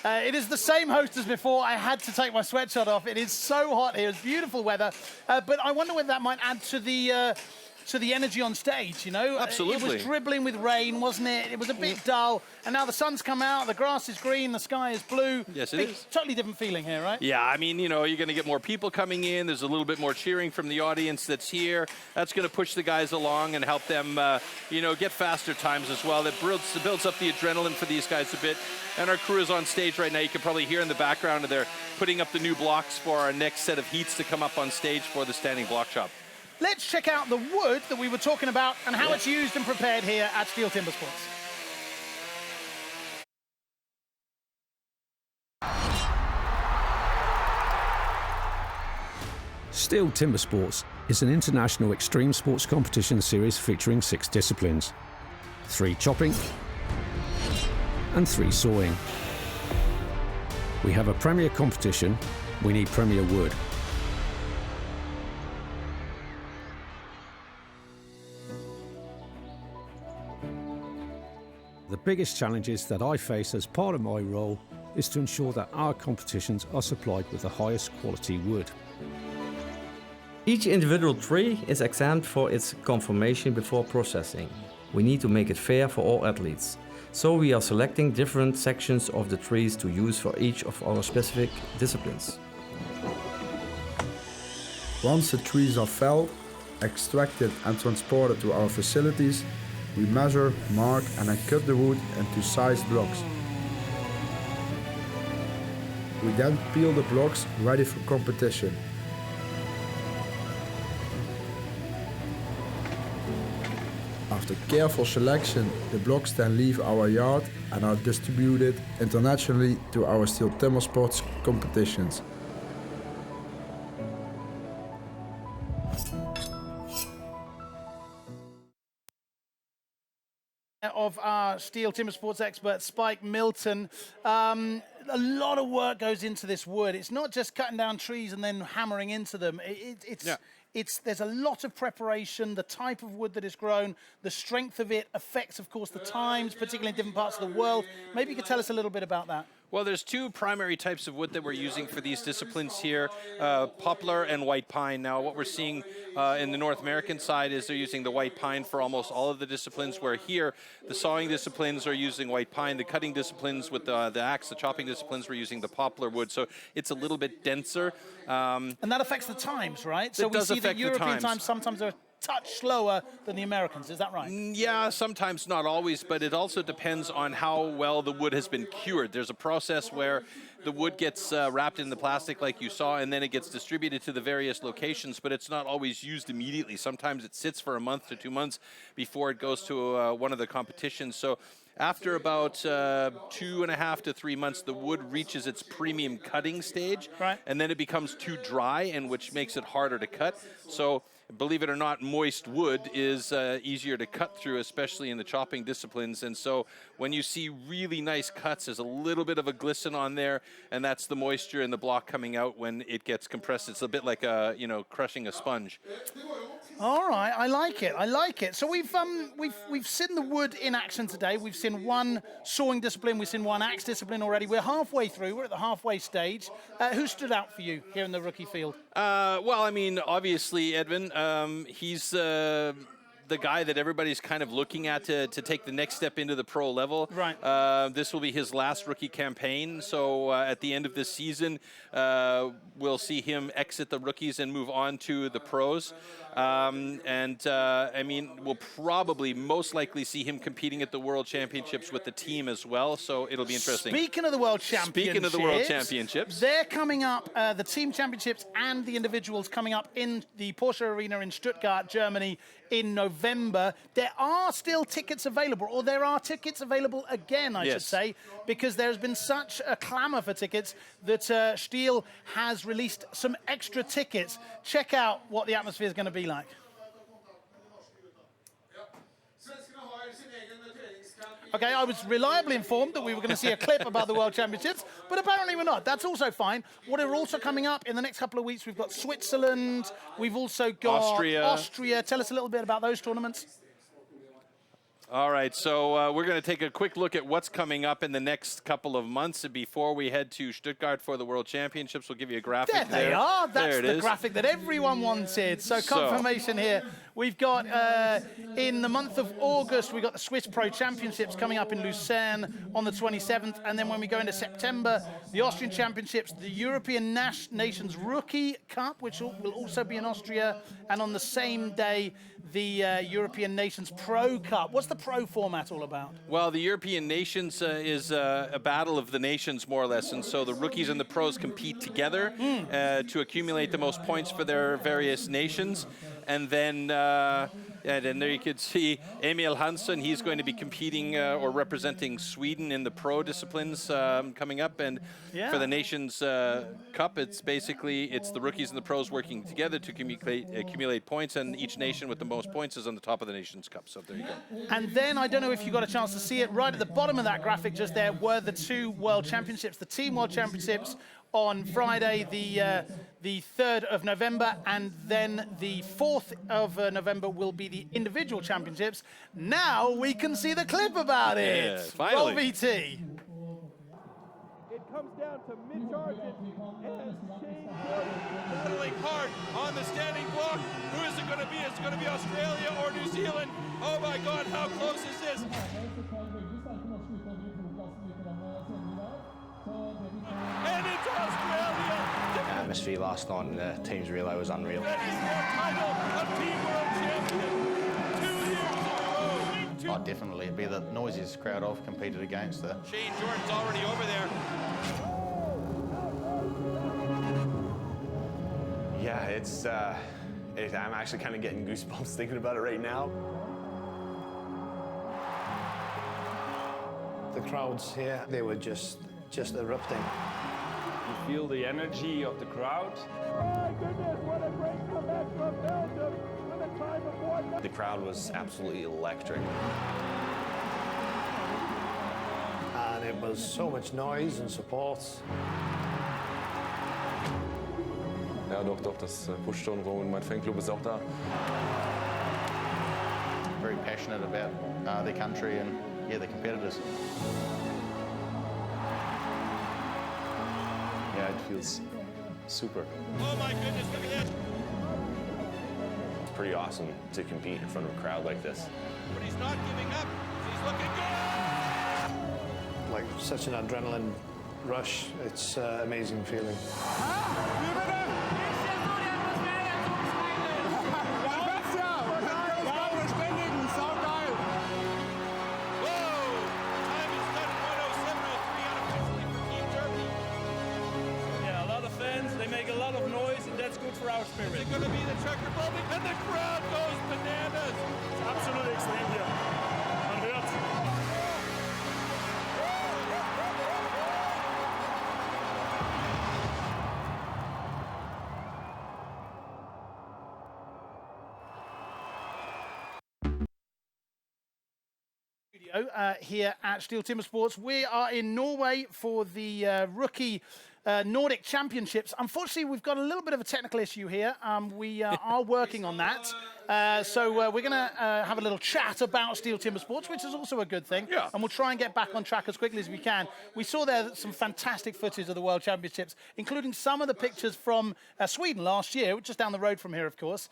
It is the same host as before. I had to take my sweatshirt off. It is so hot here. It's beautiful weather. But I wonder whether that might add to the energy on stage, you know? Absolutely. It was dribbling with rain, wasn't it? It was a bit dull. And now the sun's come out, the grass is green, the sky is blue. Yes, it is. Totally different feeling here, right? Yeah, I mean, you know, you're going to get more people coming in. There's a little bit more cheering from the audience that's here. That's going to push the guys along and help them, you know, get faster times as well. That builds up the adrenaline for these guys a bit. And our crew is on stage right now. You can probably hear in the background that they're putting up the new blocks for our next set of heats to come up on stage for the standing block shop. Let's check out the wood that we were talking about and how it's used and prepared here at STIHL Timbersports. STIHL Timbersports is an international extreme sports competition series featuring 6 disciplines: 3 chopping and 3 sawing. We have a premier competition, we need premier wood. The biggest challenges that I face as part of my role is to ensure that our competitions are supplied with the highest quality wood. Each individual tree is examined for its conformation before processing. We need to make it fair for all athletes. So we are selecting different sections of the trees to use for each of our specific disciplines. Once the trees are felled, extracted and transported to our facilities, we measure, mark and then cut the wood into sized blocks. We then peel the blocks ready for competition. After careful selection, the blocks then leave our yard and are distributed internationally to our STIHL Timbersports competitions. Of our STIHL Timbersports expert, Spike Milton. A lot of work goes into this wood. It's not just cutting down trees and then hammering into them. There's a lot of preparation, the type of wood that is grown, the strength of it affects, of course, the times, particularly in different parts of the world. Maybe you could tell us a little bit about that. Well, there's two primary types of wood that we're using for these disciplines here, poplar and white pine. Now, what we're seeing in the North American side is they're using the white pine for almost all of the disciplines, where here, the sawing disciplines are using white pine, the cutting disciplines with the axe, the chopping disciplines, we're using the poplar wood, so it's a little bit denser. And that affects the times, right? So it does we see affect the European the times sometimes are touch slower than the Americans, is that right? Yeah, sometimes, not always, but it also depends on how well the wood has been cured. There's a process where the wood gets wrapped in the plastic like you saw, and then it gets distributed to the various locations, but it's not always used immediately. Sometimes it sits for a month to 2 months before it goes to one of the competitions. So after about 2.5 to 3 months, the wood reaches its premium cutting stage, right, and then it becomes too dry, and which makes it harder to cut. So believe it or not, moist wood is easier to cut through, especially in the chopping disciplines. And so when you see really nice cuts, there's a little bit of a glisten on there, and that's the moisture in the block coming out when it gets compressed. It's a bit like crushing a sponge. All right, I like it. I like it. So we've seen the wood in action today. We've seen one sawing discipline. We've seen one axe discipline already. We're halfway through. We're at the halfway stage. Who stood out for you here in the rookie field? Well, I mean, obviously, Edwin. He's the guy that everybody's kind of looking at to take the next step into the pro level. Right. This will be his last rookie campaign. So at the end of this season, we'll see him exit the rookies and move on to the pros. I mean, we'll probably most likely see him competing at the World Championships with the team as well. So it'll be interesting. Speaking of the World Championships, they're coming up, the team championships and the individuals coming up in the Porsche Arena in Stuttgart, Germany in November. There are still tickets available, or there are tickets available again, I should say, because there's been such a clamor for tickets that STIHL has released some extra tickets. Check out what the atmosphere is going to be like. Okay, I was reliably informed that we were going to see a clip about the World Championships, but apparently we're not. That's also fine. What are also coming up in the next couple of weeks? We've got Switzerland. We've also got Austria. Tell us a little bit about those tournaments. All right, so we're going to take a quick look at what's coming up in the next couple of months. And before we head to Stuttgart for the World Championships, we'll give you a graphic there. There they are. That's the graphic that everyone wanted. So confirmation here. We've got, in the month of August, we've got the Swiss Pro Championships coming up in Lucerne on the 27th. And then when we go into September, the Austrian Championships, the European Nations Rookie Cup, which will also be in Austria. And on the same day, the European Nations Pro Cup. What's the pro format all about? Well, the European Nations is a battle of the nations, more or less. And so the rookies and the pros compete together to accumulate the most points for their various nations. And then there you could see Emil Hansson. He's going to be competing or representing Sweden in the pro disciplines coming up. And for the Nations Cup, it's the rookies and the pros working together to accumulate points, and each nation with the most points is on the top of the Nations Cup. So there you go. And then, I don't know if you got a chance to see it, right at the bottom of that graphic just there were the two World Championships, the Team World Championships on Friday, the 3rd of November, and then the 4th of November will be the individual championships. Now we can see the clip about it. Yeah, finally. Roll VT. It comes down to Mitch Argent and Shane Jordan battling hard on the standing block. Who is it going to be? Is it going to be Australia or New Zealand? Oh my God, how close is this? And it's Australia! The atmosphere last night in the team's relay was unreal. That is their title of Team World Champion 2 years in a row. Oh, definitely. It'd be the noisiest crowd I've competed against. Shane Jordan's already over there. Yeah, I'm actually kind of getting goosebumps thinking about it right now. The crowds here, they were just erupting. You feel the energy of the crowd. My goodness, what a great comeback from Belgium with a time of 1. The crowd was absolutely electric. And it was so much noise and support. Ja, doch, das pusht schon rum und mein Fanclub ist auch da. Very passionate about their country and, the competitors. yeah, it feels super. Oh my goodness, look at this. It's pretty awesome to compete in front of a crowd like this. But he's not giving up. He's looking good. Like such an adrenaline rush. It's an amazing feeling. They make a lot of noise, and that's good for our spirit. Is it going to be the Czech Republic? And the crowd goes bananas. It's absolut extrem hier. Man hört's. Here at STIHL Timbersports. We are in Norway for the rookie Nordic Championships. Unfortunately, we've got a little bit of a technical issue here. We are working on that. So we're going to have a little chat about STIHL Timbersports, which is also a good thing. Yeah. And we'll try and get back on track as quickly as we can. We saw there some fantastic footage of the World Championships, including some of the pictures from Sweden last year, which is down the road from here, of course.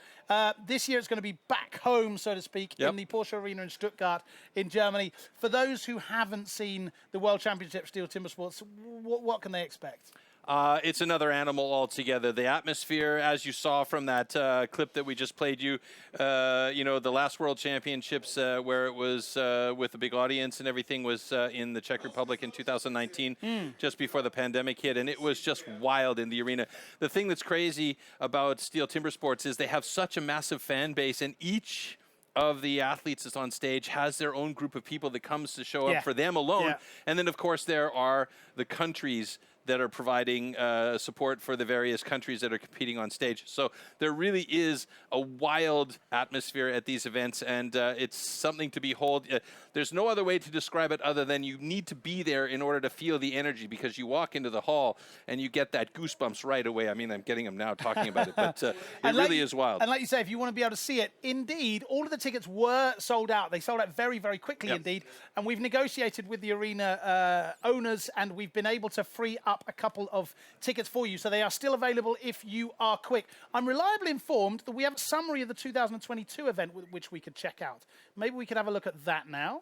This year it's going to be back home, so to speak, in the Porsche Arena in Stuttgart in Germany. For those who haven't seen the World Championship STIHL Timbersports, what can they expect? It's another animal altogether. The atmosphere, as you saw from that clip that we just played you, the last World Championships where it was with a big audience and everything was in the Czech Republic in 2019, just before the pandemic hit, and it was just wild in the arena. The thing that's crazy about STIHL Timbersports is they have such a massive fan base, and each of the athletes that's on stage has their own group of people that comes to show up for them alone. And then, of course, there are the countries that are providing support for the various countries that are competing on stage. So there really is a wild atmosphere at these events, and it's something to behold. There's no other way to describe it other than you need to be there in order to feel the energy, because you walk into the hall and you get that goosebumps right away. I mean, I'm getting them now talking about it, but it really is wild. And like you say, if you want to be able to see it, indeed, all of the tickets were sold out. They sold out very, very quickly indeed. And we've negotiated with the arena owners, and we've been able to free up a couple of tickets for you, so they are still available if you are quick. I'm reliably informed that we have a summary of the 2022 event which we could check out. Maybe we could have a look at that now.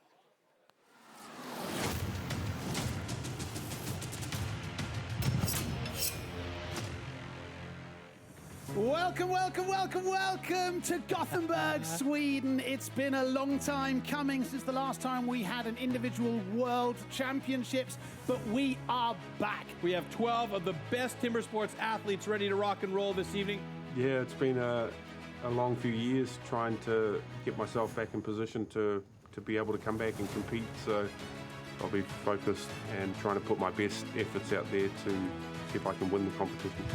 Welcome, welcome, welcome, welcome to Gothenburg, Sweden. It's been a long time coming since the last time we had an individual World Championships, but we are back. We have 12 of the best timber sports athletes ready to rock and roll this evening. Yeah, it's been a long few years trying to get myself back in position to be able to come back and compete. So I'll be focused and trying to put my best efforts out there to see if I can win the competition.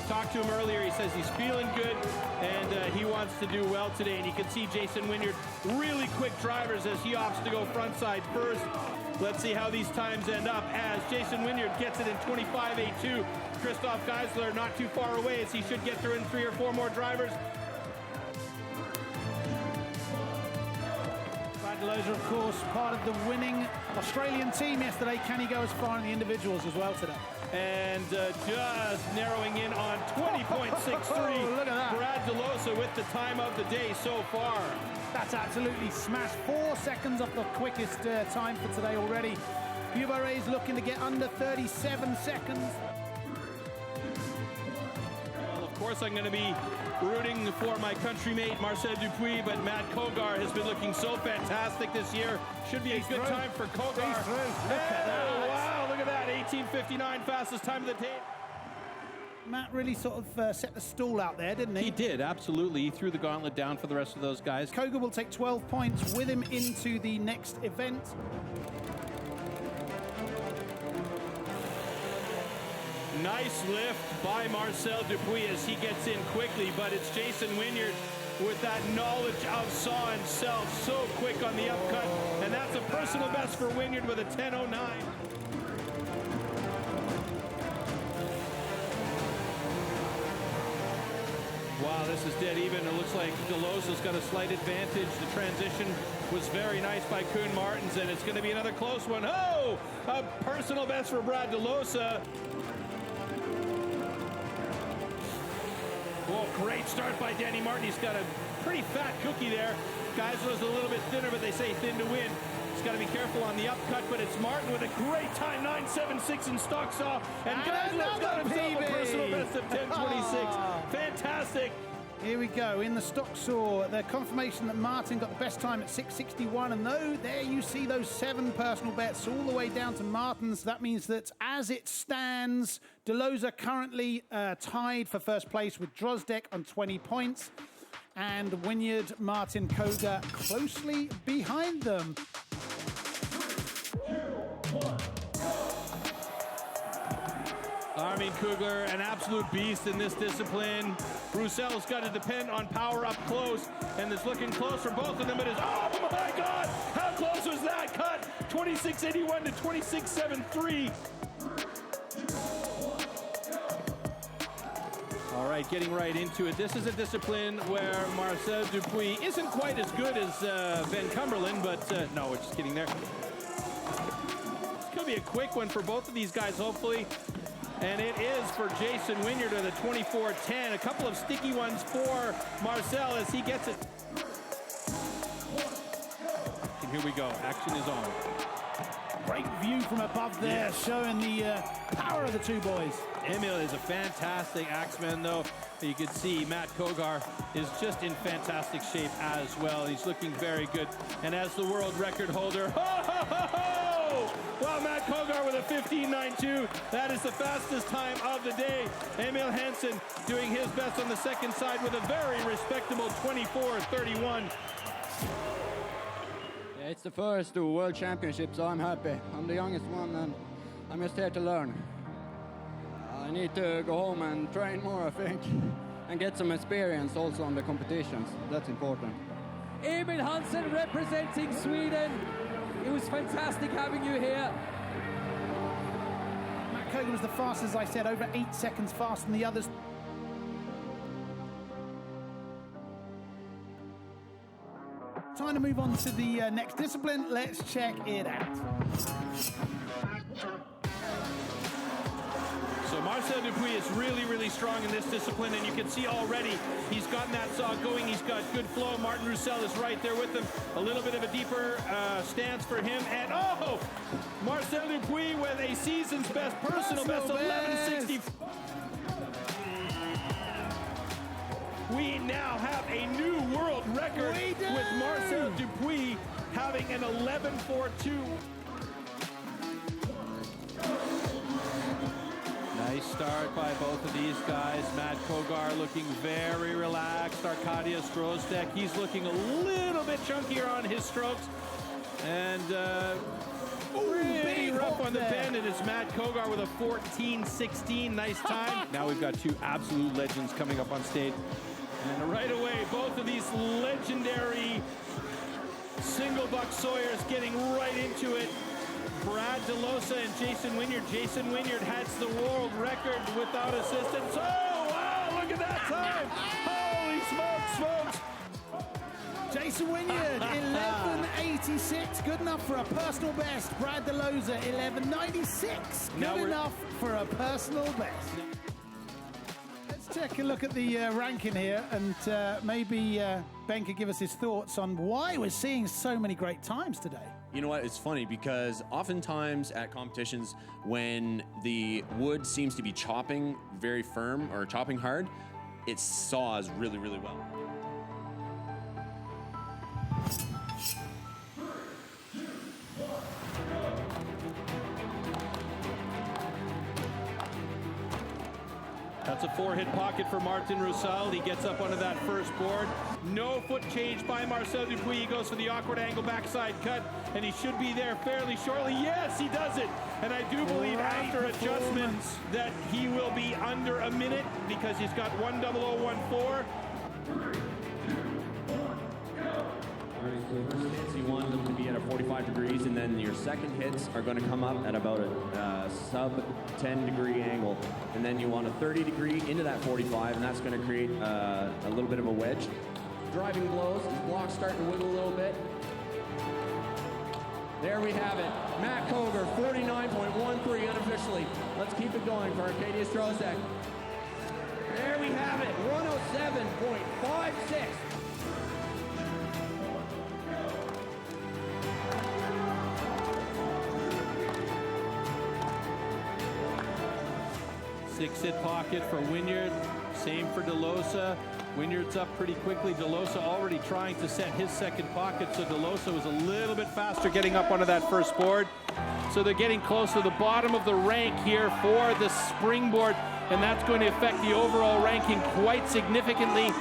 Talked to him earlier. He says he's feeling good and he wants to do well today. And you can see Jason Wynyard, really quick drivers as he opts to go frontside first. Let's see how these times end up as Jason Wynyard gets it in 25.82. Christoph Geisler not too far away as he should get through in 3 or 4 more drivers. Loser, of course, part of the winning Australian team yesterday. Can he go as far in the individuals as well today? And just narrowing in on 20.63. Look at that. Brad DeLosa with the time of the day so far. That's absolutely smashed. 4 seconds off the quickest time for today already. Bubaré is looking to get under 37 seconds. Well, of course, I'm going to be rooting for my countrymate Marcel Dupuis, but Matt Kogar has been looking so fantastic this year. Should be a good time for Kogar. Look at that. Wow, look at that. 18:59, fastest time of the day. Matt really sort of set the stall out there, didn't he? He did, absolutely. He threw the gauntlet down for the rest of those guys. Kogar will take 12 points with him into the next event. Nice lift by Marcel Dupuis as he gets in quickly, but it's Jason Wynyard with that knowledge of saw himself, so quick on the upcut, and that's a personal best for Wynyard with a 10.09. Wow, this is dead even. It looks like DeLosa's got a slight advantage. The transition was very nice by Koen Martens, and it's going to be another close one. Oh, a personal best for Brad DeLosa. Oh, great start by Danny Martin. He's got a pretty fat cookie there. Guys was a little bit thinner, but they say thin to win. He's got to be careful on the upcut, but it's Martin with a great time, 9.76 in stock saw. And Geisler's got himself a personal best of 10.26. Fantastic. Here we go, in the stock saw, the confirmation that Martin got the best time at 6.61, and there you see those 7 personal bets all the way down to Martin's. That means that as it stands, DeLosa currently tied for first place with Drozdek on 20 points, and Wynyard, Martin, Koga closely behind them. Armin Kugler, an absolute beast in this discipline. Roussell's got to depend on power up close, and it's looking close for both of them. It is, oh my God, how close was that cut? 26.81 to 26.73. All right, getting right into it. This is a discipline where Marcel Dupuis isn't quite as good as Van Cumberland, but no, we're just kidding there. It's going to be a quick one for both of these guys, hopefully. And it is for Jason Wynyard at the 24.10. A couple of sticky ones for Marcel as he gets it. And here we go. Action is on. Great view from above there, showing the power of the two boys. Emil is a fantastic axeman, though. You can see Matt Kogar is just in fantastic shape as well. He's looking very good. And as the world record holder, well, Matt Kogar with a 15.92. That is the fastest time of the day. Emil Hansen doing his best on the second side with a very respectable 24.31. Yeah, it's the first World Championship, so I'm happy. I'm the youngest one, and I'm just here to learn. I need to go home and train more, I think, and get some experience also on the competitions. That's important. Emil Hansen representing Sweden. It was fantastic having you here. Matt Kogan was the fastest, as I said, over 8 seconds faster than the others. Time to move on to the next discipline. Let's check it out. So Marcel Dupuis is really, really strong in this discipline, and you can see already he's gotten that saw going. He's got good flow. Martin Roussel is right there with him. A little bit of a deeper stance for him. And oh, Marcel Dupuis with a season's best personal best, 11.60. We now have a new world record with Marcel Dupuis having an 11.42. Nice start by both of these guys. Matt Kogar looking very relaxed. Arkadiusz Drozdek, he's looking a little bit chunkier on his strokes. And pretty rough on the bend, and it's Matt Kogar with a 14.16. Nice time. Now we've got two absolute legends coming up on stage. And right away, both of these legendary single buck sawyers getting right into it. Brad DeLosa and Jason Wynyard. Jason Wynyard has the world record without assistance. Oh, wow, look at that time. Holy smokes, folks. Jason Wynyard, 11.86. Good enough for a personal best. Brad DeLosa, 11.96. Good enough for a personal best. Let's take a look at the ranking here, and maybe Ben could give us his thoughts on why we're seeing so many great times today. You know what, it's funny because oftentimes at competitions when the wood seems to be chopping very firm or chopping hard, it saws really, really well. That's a 4-hit pocket for Martin Roussel. He gets up onto that first board. No foot change by Marcel Dupuis. He goes for the awkward angle backside cut, and he should be there fairly shortly. Yes, he does it. And I do believe after adjustments that he will be under a minute because he's got 1:00.14. hits, you want them to be at a 45 degrees, and then your second hits are going to come up at about a sub 10 degree angle. And then you want a 30 degree into that 45, and that's going to create a little bit of a wedge. Driving blows, his block's starting to wiggle a little bit. There we have it. Matt Koger, 49.13 unofficially. Let's keep it going for Arcadius Trozek. There we have it, 107.56. Six-hit pocket for Wynyard. Same for DeLosa. Wynyard's up pretty quickly. DeLosa already trying to set his second pocket, so DeLosa was a little bit faster getting up onto that first board. So they're getting close to the bottom of the rank here for the springboard, and that's going to affect the overall ranking quite significantly.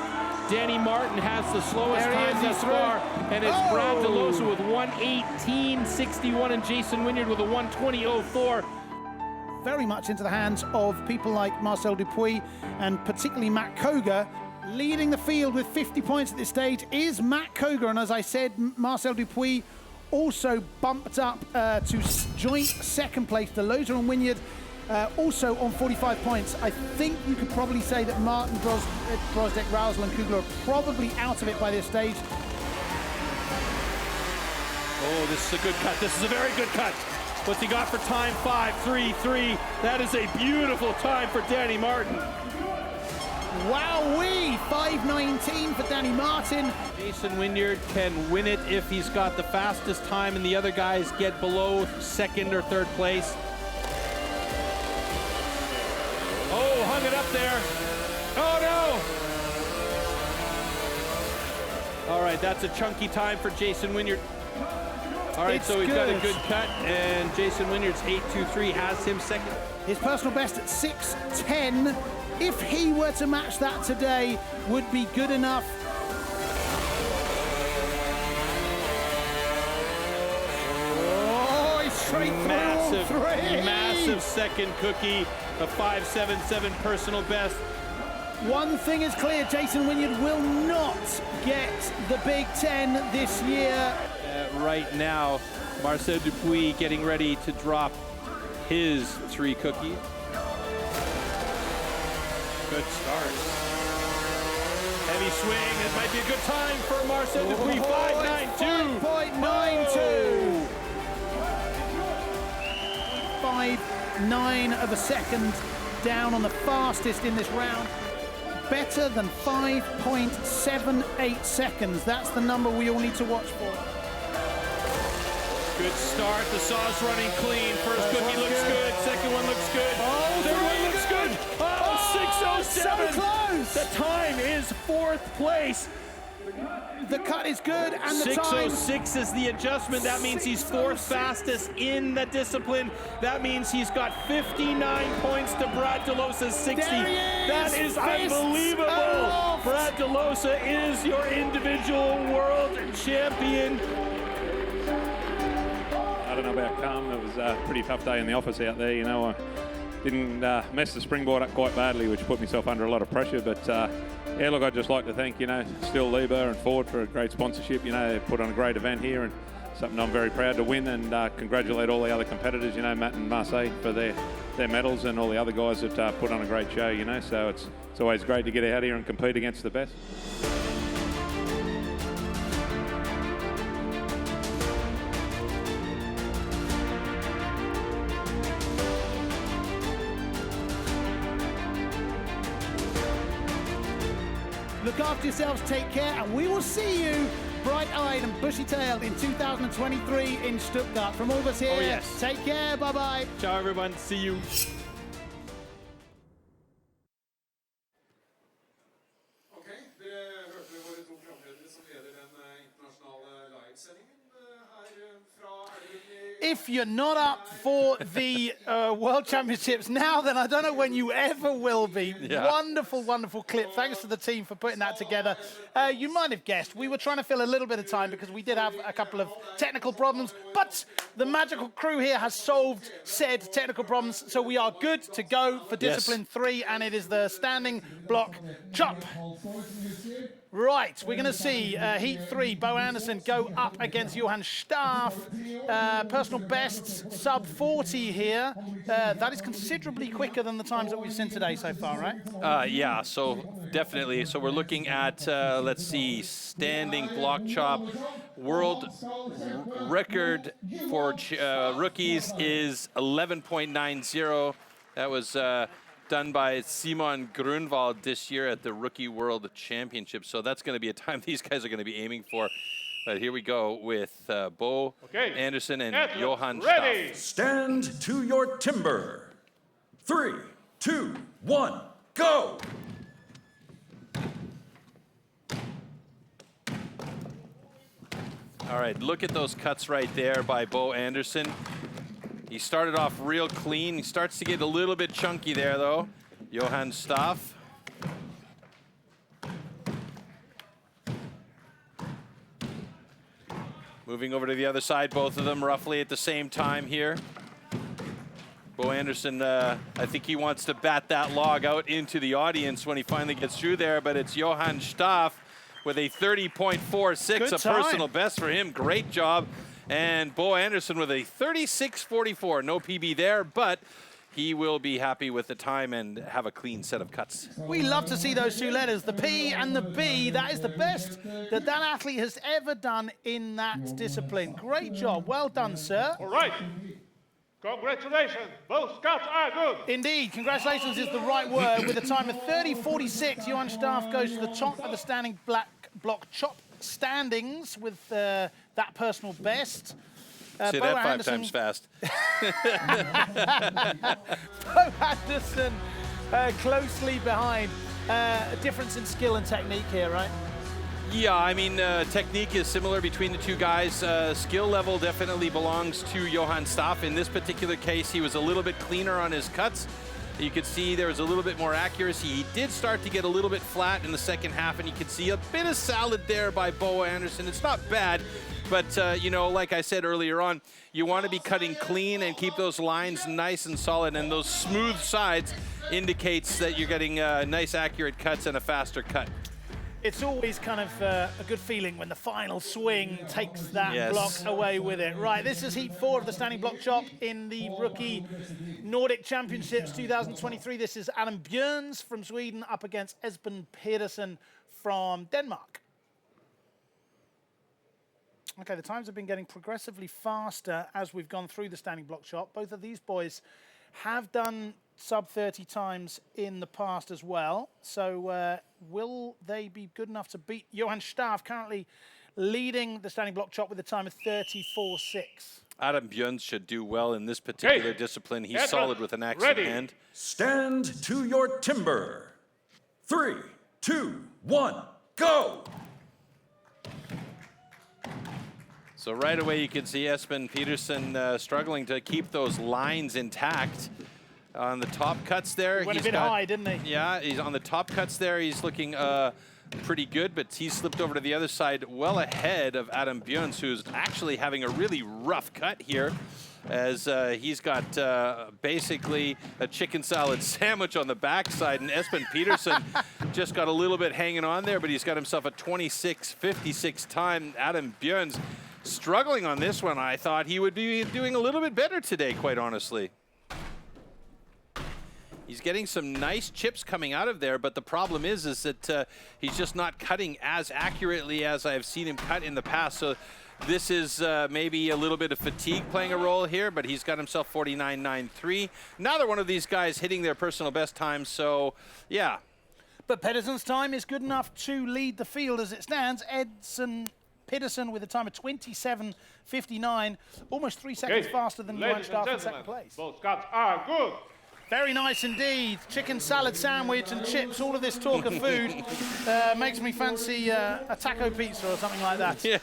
Danny Martin has the slowest time thus far, and it's Brad DeLosa with 1:18.61 and Jason Wynyard with a 1:20.04. Very much into the hands of people like Marcel Dupuis and particularly Matt Koger. Leading the field with 50 points at this stage is Matt Koger, and as I said, Marcel Dupuis also bumped up to joint second place. DeLosa and Wynyard also on 45 points. I think you could probably say that Martin, Grosdek, Rousel and Kugler are probably out of it by this stage. Oh, this is a good cut. This is a very good cut. What's he got for time? 5.33. That is a beautiful time for Danny Martin. Wowee! 5.19 for Danny Martin. Jason Wynyard can win it if he's got the fastest time and the other guys get below second or third place. Oh, hung it up there. Oh, no! All right, that's a chunky time for Jason Wynyard. All right, so we've got a good cut, and Jason Wynyard's 8.23 has him second. His personal best at 6.10, if he were to match that today, would be good enough. Oh, he's straight through all three. Massive second cookie, a 5.77 personal best. One thing is clear, Jason Wynyard will not get the Big Ten this year. Right now, Marcel Dupuis getting ready to drop his 3 cookies. Good start. Heavy swing. It might be a good time for Marcel Dupuis. 5.92. 5.92. 5.9 of a second down on the fastest in this round. Better than 5.78 seconds. That's the number we all need to watch for. Good start. The saw's running clean. First cookie looks good. Second one looks good. Third one looks good. Oh, 6.07. So close. The time is 4th place. The cut is good, and the time. 6.06 is the adjustment. That means he's 4th fastest in the discipline. That means he's got 59 points to Brad DeLosa's 60. That is unbelievable. Brad DeLosa is your individual world champion. I don't know about calm. It was a pretty tough day in the office out there. You know, I didn't mess the springboard up quite badly, which put myself under a lot of pressure. But yeah, look, I'd just like to thank, you know, STIHL Lieber and Ford for a great sponsorship. You know, they put on a great event here and something I'm very proud to win, and congratulate all the other competitors, you know, Matt and Marseille for their medals, and all the other guys that put on a great show, you know. So it's always great to get out here and compete against the best. Look after yourselves, take care, and we will see you bright-eyed and bushy-tailed in 2023 in Stuttgart. From all of us here, oh, yes. Take care, bye-bye. Ciao, everyone. See you. if you're not up for the World Championships now, then I don't know when you ever will be. Yeah. Wonderful, wonderful clip. Thanks to the team for putting that together. You might have guessed, we were trying to fill a little bit of time because we did have a couple of technical problems, but the magical crew here has solved said technical problems, so we are good to go for discipline 3, and it is the standing block chop. Right, we're going to see Heat 3, Bo Anderson go up against Johan Staaf. Personal bests, sub 40 here. That is considerably quicker than the times that we've seen today so far, right? Yeah, so definitely. So we're looking at, let's see, standing block chop. World record for rookies is 11.90. That was done by Simon Grunwald this year at the Rookie World Championship. So that's going to be a time these guys are going to be aiming for. But here we go with Bo Anderson and Johan Staaf. Stand to your timber. 3, 2, 1, go! All right, look at those cuts right there by Bo Anderson. He started off real clean. He starts to get a little bit chunky there, though. Johan Staaf. Moving over to the other side, both of them roughly at the same time here. Bo Anderson, I think he wants to bat that log out into the audience when he finally gets through there, but it's Johan Staaf with a 30.46, a personal best for him. Great job. And Bo Anderson with a 36.44. No PB there, but he will be happy with the time and have a clean set of cuts. We love to see those two letters, the P and the B. That is the best that athlete has ever done in that discipline. Great job. Well done, sir. All right. Congratulations. Both cuts are good. Indeed. Congratulations is the right word. With a time of 30.46, Johan Staaf goes to the top of the standing block chop standings with that personal best. Say Bo that Anderson, 5 times fast. Bo Anderson closely behind. A difference in skill and technique here, right? Yeah, I mean, technique is similar between the two guys. Skill level definitely belongs to Johan Staaf. In this particular case, he was a little bit cleaner on his cuts. You could see there was a little bit more accuracy. He did start to get a little bit flat in the second half, and you could see a bit of salad there by Bo Anderson. It's not bad, but, you know, like I said earlier on, you want to be cutting clean and keep those lines nice and solid, and those smooth sides indicates that you're getting nice, accurate cuts and a faster cut. It's always kind of a good feeling when the final swing takes that block away with it. Right, this is Heat 4 of the standing block chop in the Rookie Nordic Championships 2023. This is Adam Björns from Sweden up against Esben Pedersen from Denmark. Okay, the times have been getting progressively faster as we've gone through the standing block chop. Both of these boys have done sub 30 times in the past as well. So will they be good enough to beat Johan Staaf, currently leading the standing block chop with a time of 34.6? Adam Björns should do well in this particular discipline. He's solid with an axe in hand. Stand to your timber. 3, 2, 1, go! So right away you can see Esben Pedersen struggling to keep those lines intact. On the top cuts there, went a bit high, didn't he? Yeah, he's on the top cuts there. He's looking pretty good, but he slipped over to the other side well ahead of Adam Björns, who's actually having a really rough cut here, as he's got basically a chicken salad sandwich on the backside, and Esben Pedersen just got a little bit hanging on there, but he's got himself a 26.56 time. Adam Björns struggling on this one. I thought he would be doing a little bit better today, quite honestly. He's getting some nice chips coming out of there, but the problem is that he's just not cutting as accurately as I've seen him cut in the past. So this is maybe a little bit of fatigue playing a role here, but he's got himself 49.93. Neither one of these guys hitting their personal best time, so yeah. But Pedersen's time is good enough to lead the field as it stands. Esben Pedersen with a time of 27.59, almost 3 seconds faster than Johan Staaf in second place. Both cuts are good. Very nice indeed. Chicken salad sandwich and chips, all of this talk of food makes me fancy a taco pizza or something like that. Yeah.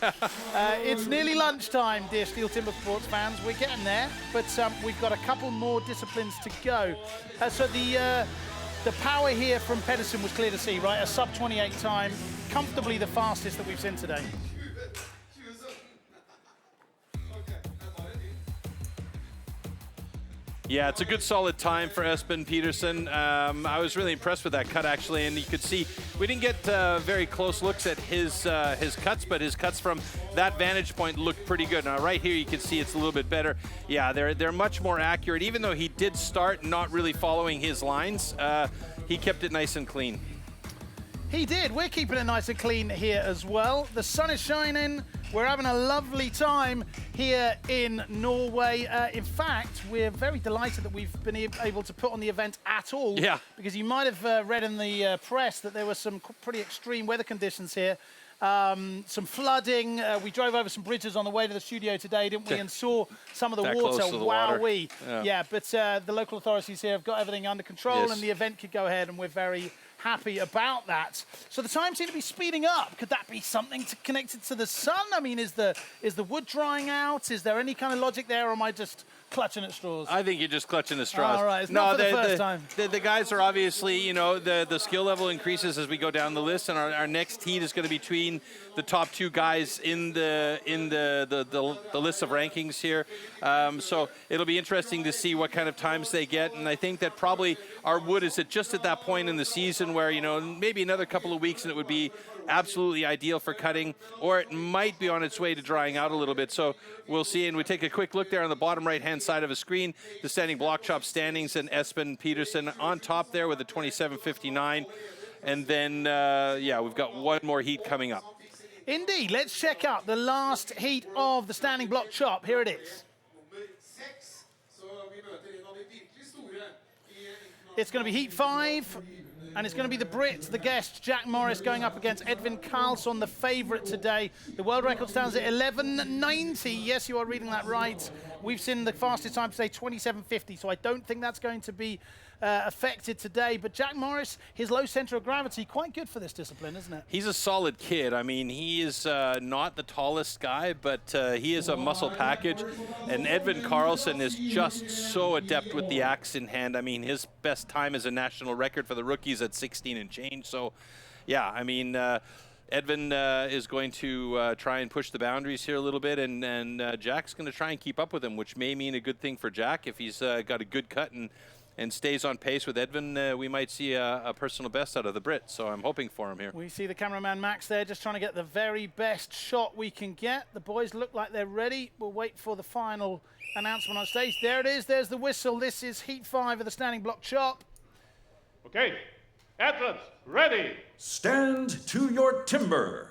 It's nearly lunchtime, dear Steel Timber Sports fans. We're getting there, but we've got a couple more disciplines to go. So the power here from Pedersen was clear to see, right? A sub-28 time, comfortably the fastest that we've seen today. Yeah, it's a good solid time for Espen Pedersen. I was really impressed with that cut, actually, and you could see we didn't get very close looks at his cuts, but his cuts from that vantage point looked pretty good. Now, right here, you can see it's a little bit better. Yeah, they're much more accurate. Even though he did start not really following his lines, he kept it nice and clean. He did. We're keeping it nice and clean here as well. The sun is shining. We're having a lovely time here in Norway. In fact, we're very delighted that we've been able to put on the event at all. Yeah. Because you might have read in the press that there were some pretty extreme weather conditions here. Some flooding. We drove over some bridges on the way to the studio today, didn't we? And saw some of the water. Wowee. Yeah, but the local authorities here have got everything under control, and the event could go ahead, and we're very happy about that. So the time seems to be speeding up. Could that be something connected to the sun? I mean, is the wood drying out? Is there any kind of logic there, or am I just clutching at straws? I think you're just clutching at straws. All right, it's not for the first time. The guys are obviously, you know, the skill level increases as we go down the list, and our next heat is going to be between the top two guys in the list of rankings here. So it'll be interesting to see what kind of times they get, and I think that probably our wood is just at that point in the season where, you know, maybe another couple of weeks and it would be absolutely ideal for cutting, or it might be on its way to drying out a little bit. So we'll see, and we take a quick look there on the bottom right-hand side of the screen, the standing block chop standings, and Espen Pedersen on top there with a 27.59. And then, yeah, we've got one more heat coming up. Indeed. Let's check out the last heat of the standing block chop. Here it is. It's going to be heat 5, and it's going to be the Brit, the guest, Jack Morris, going up against Edvin Karlsson, the favourite today. The world record stands at 11.90. Yes, you are reading that right. We've seen the fastest time today, 27.50, so I don't think that's going to be affected today. But Jack Morris, his low centre of gravity, quite good for this discipline, isn't it? He's a solid kid. I mean, he is not the tallest guy, but he is a muscle package. And Edvin Karlsson is just so adept with the axe in hand. I mean, his best time is a national record for the rookies at 16 and change. So, yeah, I mean, Edvin is going to try and push the boundaries here a little bit, and Jack's going to try and keep up with him, which may mean a good thing for Jack if he's got a good cut and stays on pace with Edvin. We might see a personal best out of the Brit, so I'm hoping for him here. We see the cameraman Max there just trying to get the very best shot we can get. The boys look like they're ready. We'll wait for the final announcement on stage. There it is. There's the whistle. This is heat 5 of the standing block chop. Okay, athletes, ready. Stand to your timber.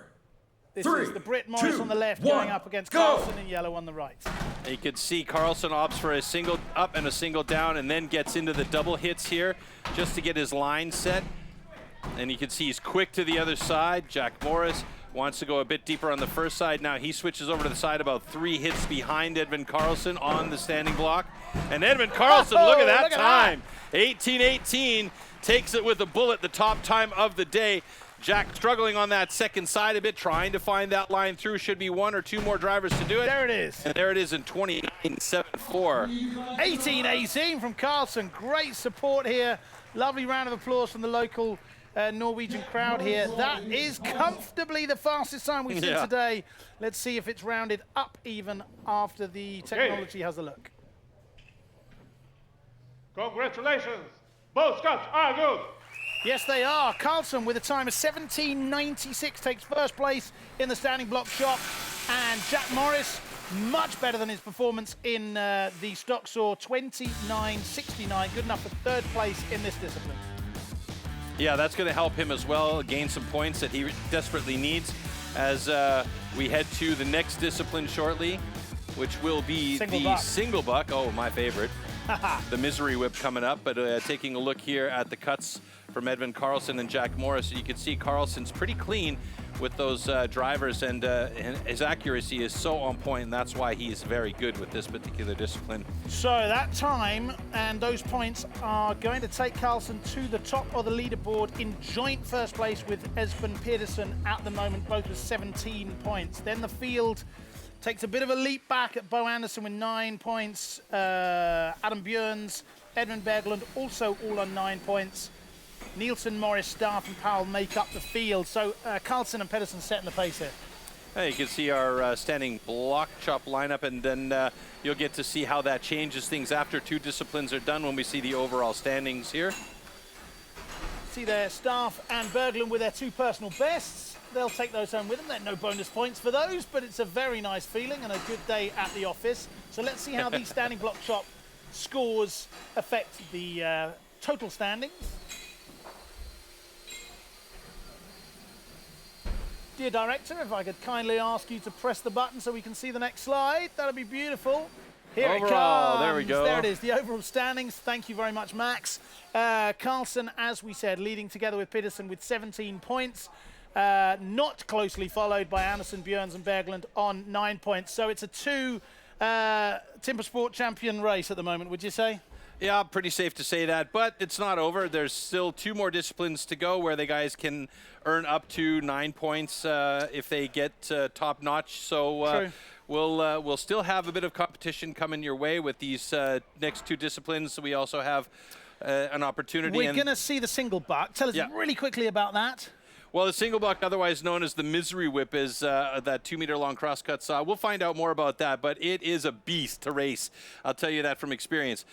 This 3, is the Brit Morris 2, on the left 1, going up against go. Karlsson in yellow on the right. You could see Karlsson opts for a single up and a single down, and then gets into the double hits here just to get his line set. And you can see he's quick to the other side. Jack Morris wants to go a bit deeper on the first side. Now he switches over to the side about 3 hits behind Edvin Karlsson on the standing block. And Edvin Karlsson, look at that time. 18.18, takes it with a bullet, the top time of the day. Jack struggling on that second side a bit, trying to find that line through. Should be 1 or 2 more drivers to do it. There it is. And there it is in 29.74. 18.18 from Karlsson. Great support here. Lovely round of applause from the local Norwegian crowd here. That is comfortably the fastest time we've seen today. Let's see if it's rounded up even after the technology has a look. Congratulations. Both cuts are good. Yes, they are. Karlsson with a time of 17.96 takes first place in the standing block chop. And Jack Morris, much better than his performance in the stock saw, 29.69. Good enough for third place in this discipline. Yeah, that's going to help him as well, gain some points that he desperately needs as we head to the next discipline shortly, which will be single buck. Oh, my favorite. The misery whip coming up, but taking a look here at the cuts from Edvin Karlsson and Jack Morris, you can see Karlsson's pretty clean with those drivers, and his accuracy is so on point, and that's why he's very good with this particular discipline. So that time and those points are going to take Carlsen to the top of the leaderboard in joint first place with Esben Pedersen at the moment, both with 17 points. Then the field takes a bit of a leap back at Bo Anderson with 9 points. Adam Bjørns, Edmund Berglund also all on 9 points. Nielsen, Morris, Staff and Powell make up the field. So Carlsen and Pedersen setting the pace here. You can see our standing block chop lineup, and then you'll get to see how that changes things after 2 disciplines are done when we see the overall standings here. See there, Staff and Berglund with their 2 personal bests. They'll take those home with them. There are no bonus points for those, but it's a very nice feeling and a good day at the office. So let's see how these standing block chop scores affect the total standings. Dear director, if I could kindly ask you to press the button so we can see the next slide, that'd be beautiful. Here overall, it comes. there we go. There it is, the overall standings. Thank you very much, Max. Carlsen, as we said, leading together with Pedersen with 17 points. Not closely followed by Anderson, Bjørns and Berglund on 9 points. So it's a 2 Timber Sport champion race at the moment, would you say? Yeah, pretty safe to say that, but it's not over. There's still 2 more disciplines to go where the guys can earn up to 9 points if they get top notch. So we'll still have a bit of competition coming your way with these next 2 disciplines. So we also have an opportunity. We're going to see the single buck. Tell us really quickly about that. Well, the single buck, otherwise known as the misery whip, is that 2-meter-long crosscut saw. We'll find out more about that, but it is a beast to race. I'll tell you that from experience.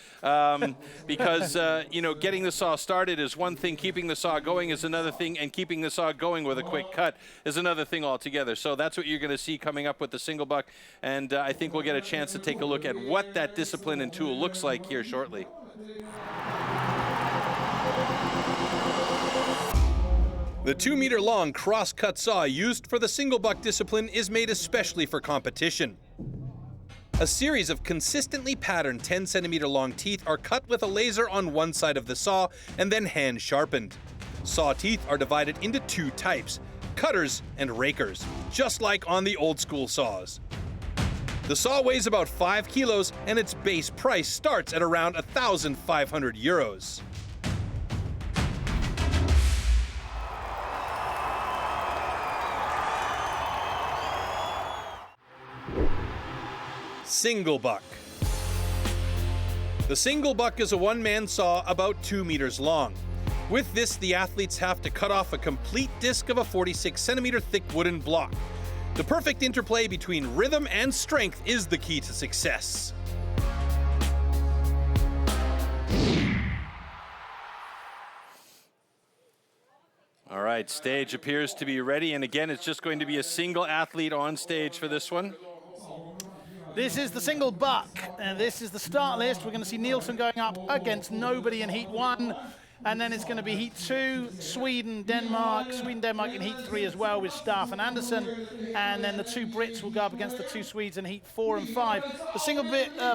Because, you know, getting the saw started is one thing, keeping the saw going is another thing, and keeping the saw going with a quick cut is another thing altogether. So that's what you're going to see coming up with the single buck, and I think we'll get a chance to take a look at what that discipline and tool looks like here shortly. The 2-meter-long cross-cut saw used for the single buck discipline is made especially for competition. A series of consistently patterned 10-centimeter-long teeth are cut with a laser on one side of the saw and then hand sharpened. Saw teeth are divided into 2 types, cutters and rakers, just like on the old-school saws. The saw weighs about 5 kilos and its base price starts at around 1,500 euros. Single buck. The single buck is a one-man saw about 2 meters long. With this, the athletes have to cut off a complete disc of a 46-centimeter thick wooden block. The perfect interplay between rhythm and strength is the key to success. All right, stage appears to be ready, and again, it's just going to be a single athlete on stage for this one. This is the single buck, and this is the start list. We're going to see Nielsen going up against nobody in Heat 1, and then it's going to be Heat 2, Sweden, Denmark in Heat 3 as well with Staff and Anderson, and then the 2 Brits will go up against the 2 Swedes in Heat 4 and 5. The single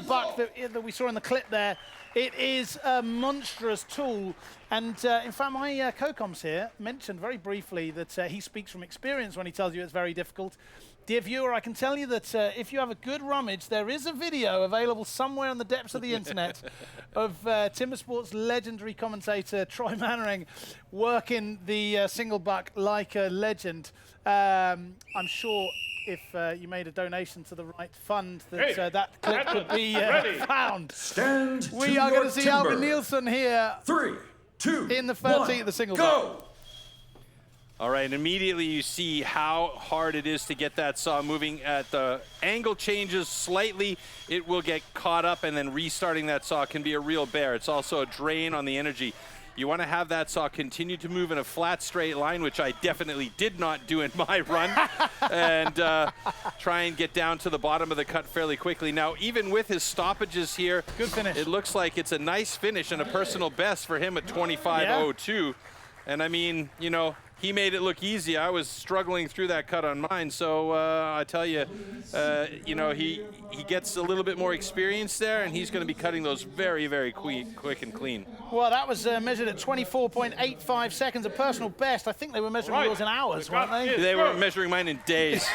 buck that we saw in the clip there, it is a monstrous tool, and in fact my co-coms here mentioned very briefly that he speaks from experience when he tells you it's very difficult. Dear viewer, I can tell you that if you have a good rummage, there is a video available somewhere in the depths of the internet of Timber Sports legendary commentator Troy Mannering working the single buck like a legend. I'm sure if you made a donation to the right fund, that that clip could be found. Stand we are going to see Albin Nielsen here. 3, 2, in the 13th, the single buck. All right, immediately you see how hard it is to get that saw moving. At the angle changes slightly, it will get caught up, and then restarting that saw can be a real bear. It's also a drain on the energy. You want to have that saw continue to move in a flat, straight line, which I definitely did not do in my run, and try and get down to the bottom of the cut fairly quickly. Now, even with his stoppages here, good finish. It looks like it's a nice finish and a personal best for him at 25.02. And I mean, you know, he made it look easy. I was struggling through that cut on mine. So I tell you, you know, he gets a little bit more experience there, and he's going to be cutting those very, very quick and clean. Well, that was measured at 24.85 seconds, a personal best. I think they were measuring yours in hours, weren't they? They were measuring mine in days.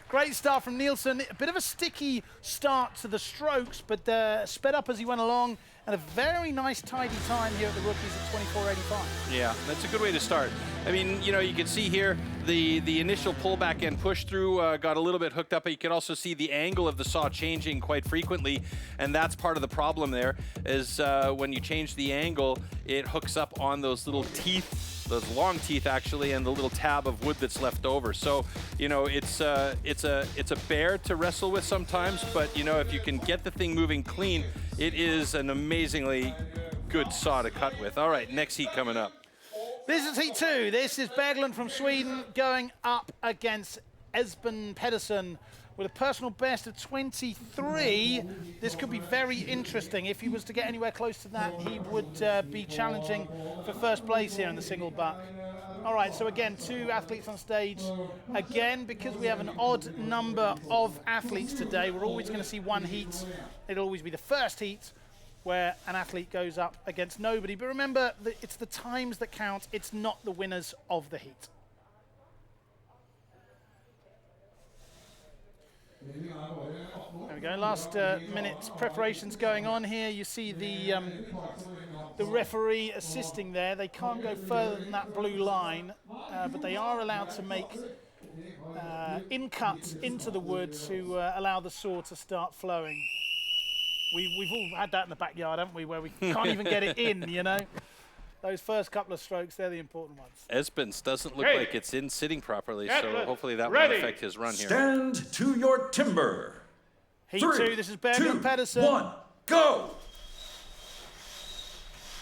Great start from Nielsen. A bit of a sticky start to the strokes, but sped up as he went along, and a very nice tidy time here at the rookies at 24.85. Yeah, that's a good way to start. I mean, you know, you can see here the initial pullback and push through got a little bit hooked up, but you can also see the angle of the saw changing quite frequently, and that's part of the problem there, is when you change the angle, it hooks up on those little teeth, those long teeth actually, and the little tab of wood that's left over. So, you know, it's a bear to wrestle with sometimes, but you know, if you can get the thing moving clean, it is an amazingly good saw to cut with. All right, next heat coming up. This is heat 2. This is Berglund from Sweden going up against Esben Pedersen with a personal best of 23. This could be very interesting. If he was to get anywhere close to that, he would be challenging for first place here in the single buck. All right, so again, 2 athletes on stage. Again, because we have an odd number of athletes today, we're always going to see one heat. It'll always be the first heat where an athlete goes up against nobody. But remember, it's the times that count. It's not the winners of the heat. There we go, last minute preparations going on here. You see the referee assisting there. They can't go further than that blue line, but they are allowed to make in cuts into the wood to allow the saw to start flowing. We've all had that in the backyard, haven't we, where we can't even get it in, you know? Those first couple of strokes, they're the important ones. Esben's doesn't look like it's in sitting properly, so hopefully that won't affect his run here. Stand to your timber. Heat 2, this is Berglund Pedersen. 1, go!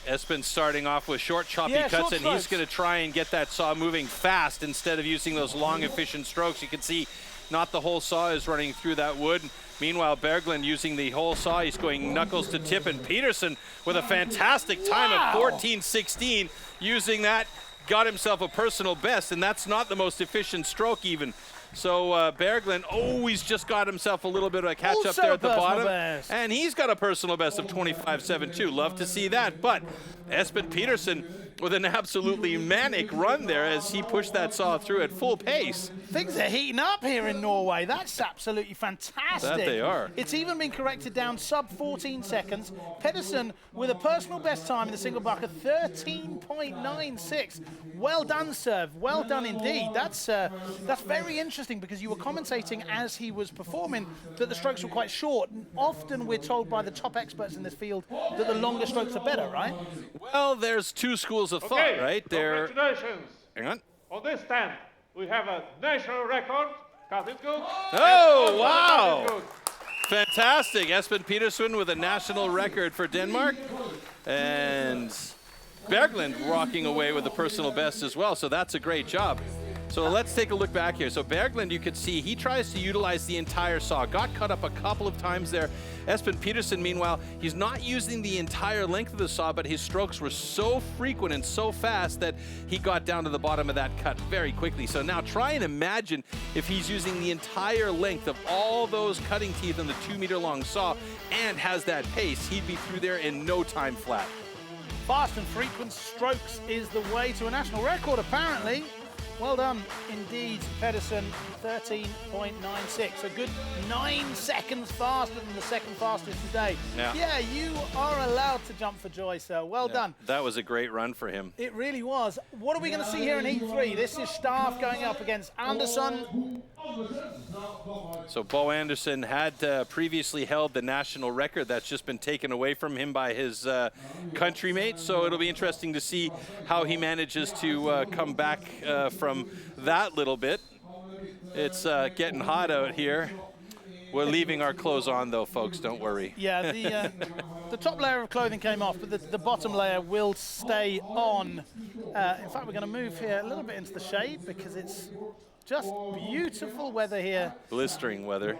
Esben's starting off with short, choppy cuts, and he's going to try and get that saw moving fast instead of using those long, efficient strokes. You can see not the whole saw is running through that wood. Meanwhile, Berglund using the whole saw, he's going knuckles to tip, and Pedersen with a fantastic time of 14.16, using that, got himself a personal best, and that's not the most efficient stroke even. So Berglund always just got himself a little bit of a catch up there at the bottom. And he's got a personal best of 25.72. Love to see that. But Esben Pedersen with an absolutely manic run there as he pushed that saw through at full pace. Things are heating up here in Norway. That's absolutely fantastic. That they are. It's even been corrected down sub 14 seconds. Pedersen with a personal best time in the single buck of 13.96. Well done, Serve. Well done indeed. That's very interesting because you were commentating as he was performing that the strokes were quite short. And often we're told by the top experts in this field that the longer strokes are better, right? Well, there's two schools of thought, right? Congratulations. Hang on. On this stand, we have a national record. Cut it good. Oh, wow. Fantastic. Esben Pedersen with a national record for Denmark. And Berglund walking away with a personal best as well. So that's a great job. So let's take a look back here. So Berglund, you can see, he tries to utilize the entire saw. Got cut up a couple of times there. Esben Pedersen, meanwhile, he's not using the entire length of the saw, but his strokes were so frequent and so fast that he got down to the bottom of that cut very quickly. So now try and imagine if he's using the entire length of all those cutting teeth on the 2-meter-long saw and has that pace. He'd be through there in no time flat. Fast and frequent strokes is the way to a national record, apparently. Well done indeed, Pedersen, 13.96. A good 9 seconds faster than the second fastest today. Yeah, you are allowed to jump for joy, sir. Well done. That was a great run for him. It really was. What are we going to see here in Heat 3? This is Staff going up against Anderson. So Bo Anderson had previously held the national record. That's just been taken away from him by his countrymates. So it'll be interesting to see how he manages to come back from that little bit. It's getting hot out here. We're leaving our clothes on though, folks, don't worry. Yeah, the top layer of clothing came off, but the bottom layer will stay on. In fact, we're going to move here a little bit into the shade because it's just beautiful weather here. Blistering weather.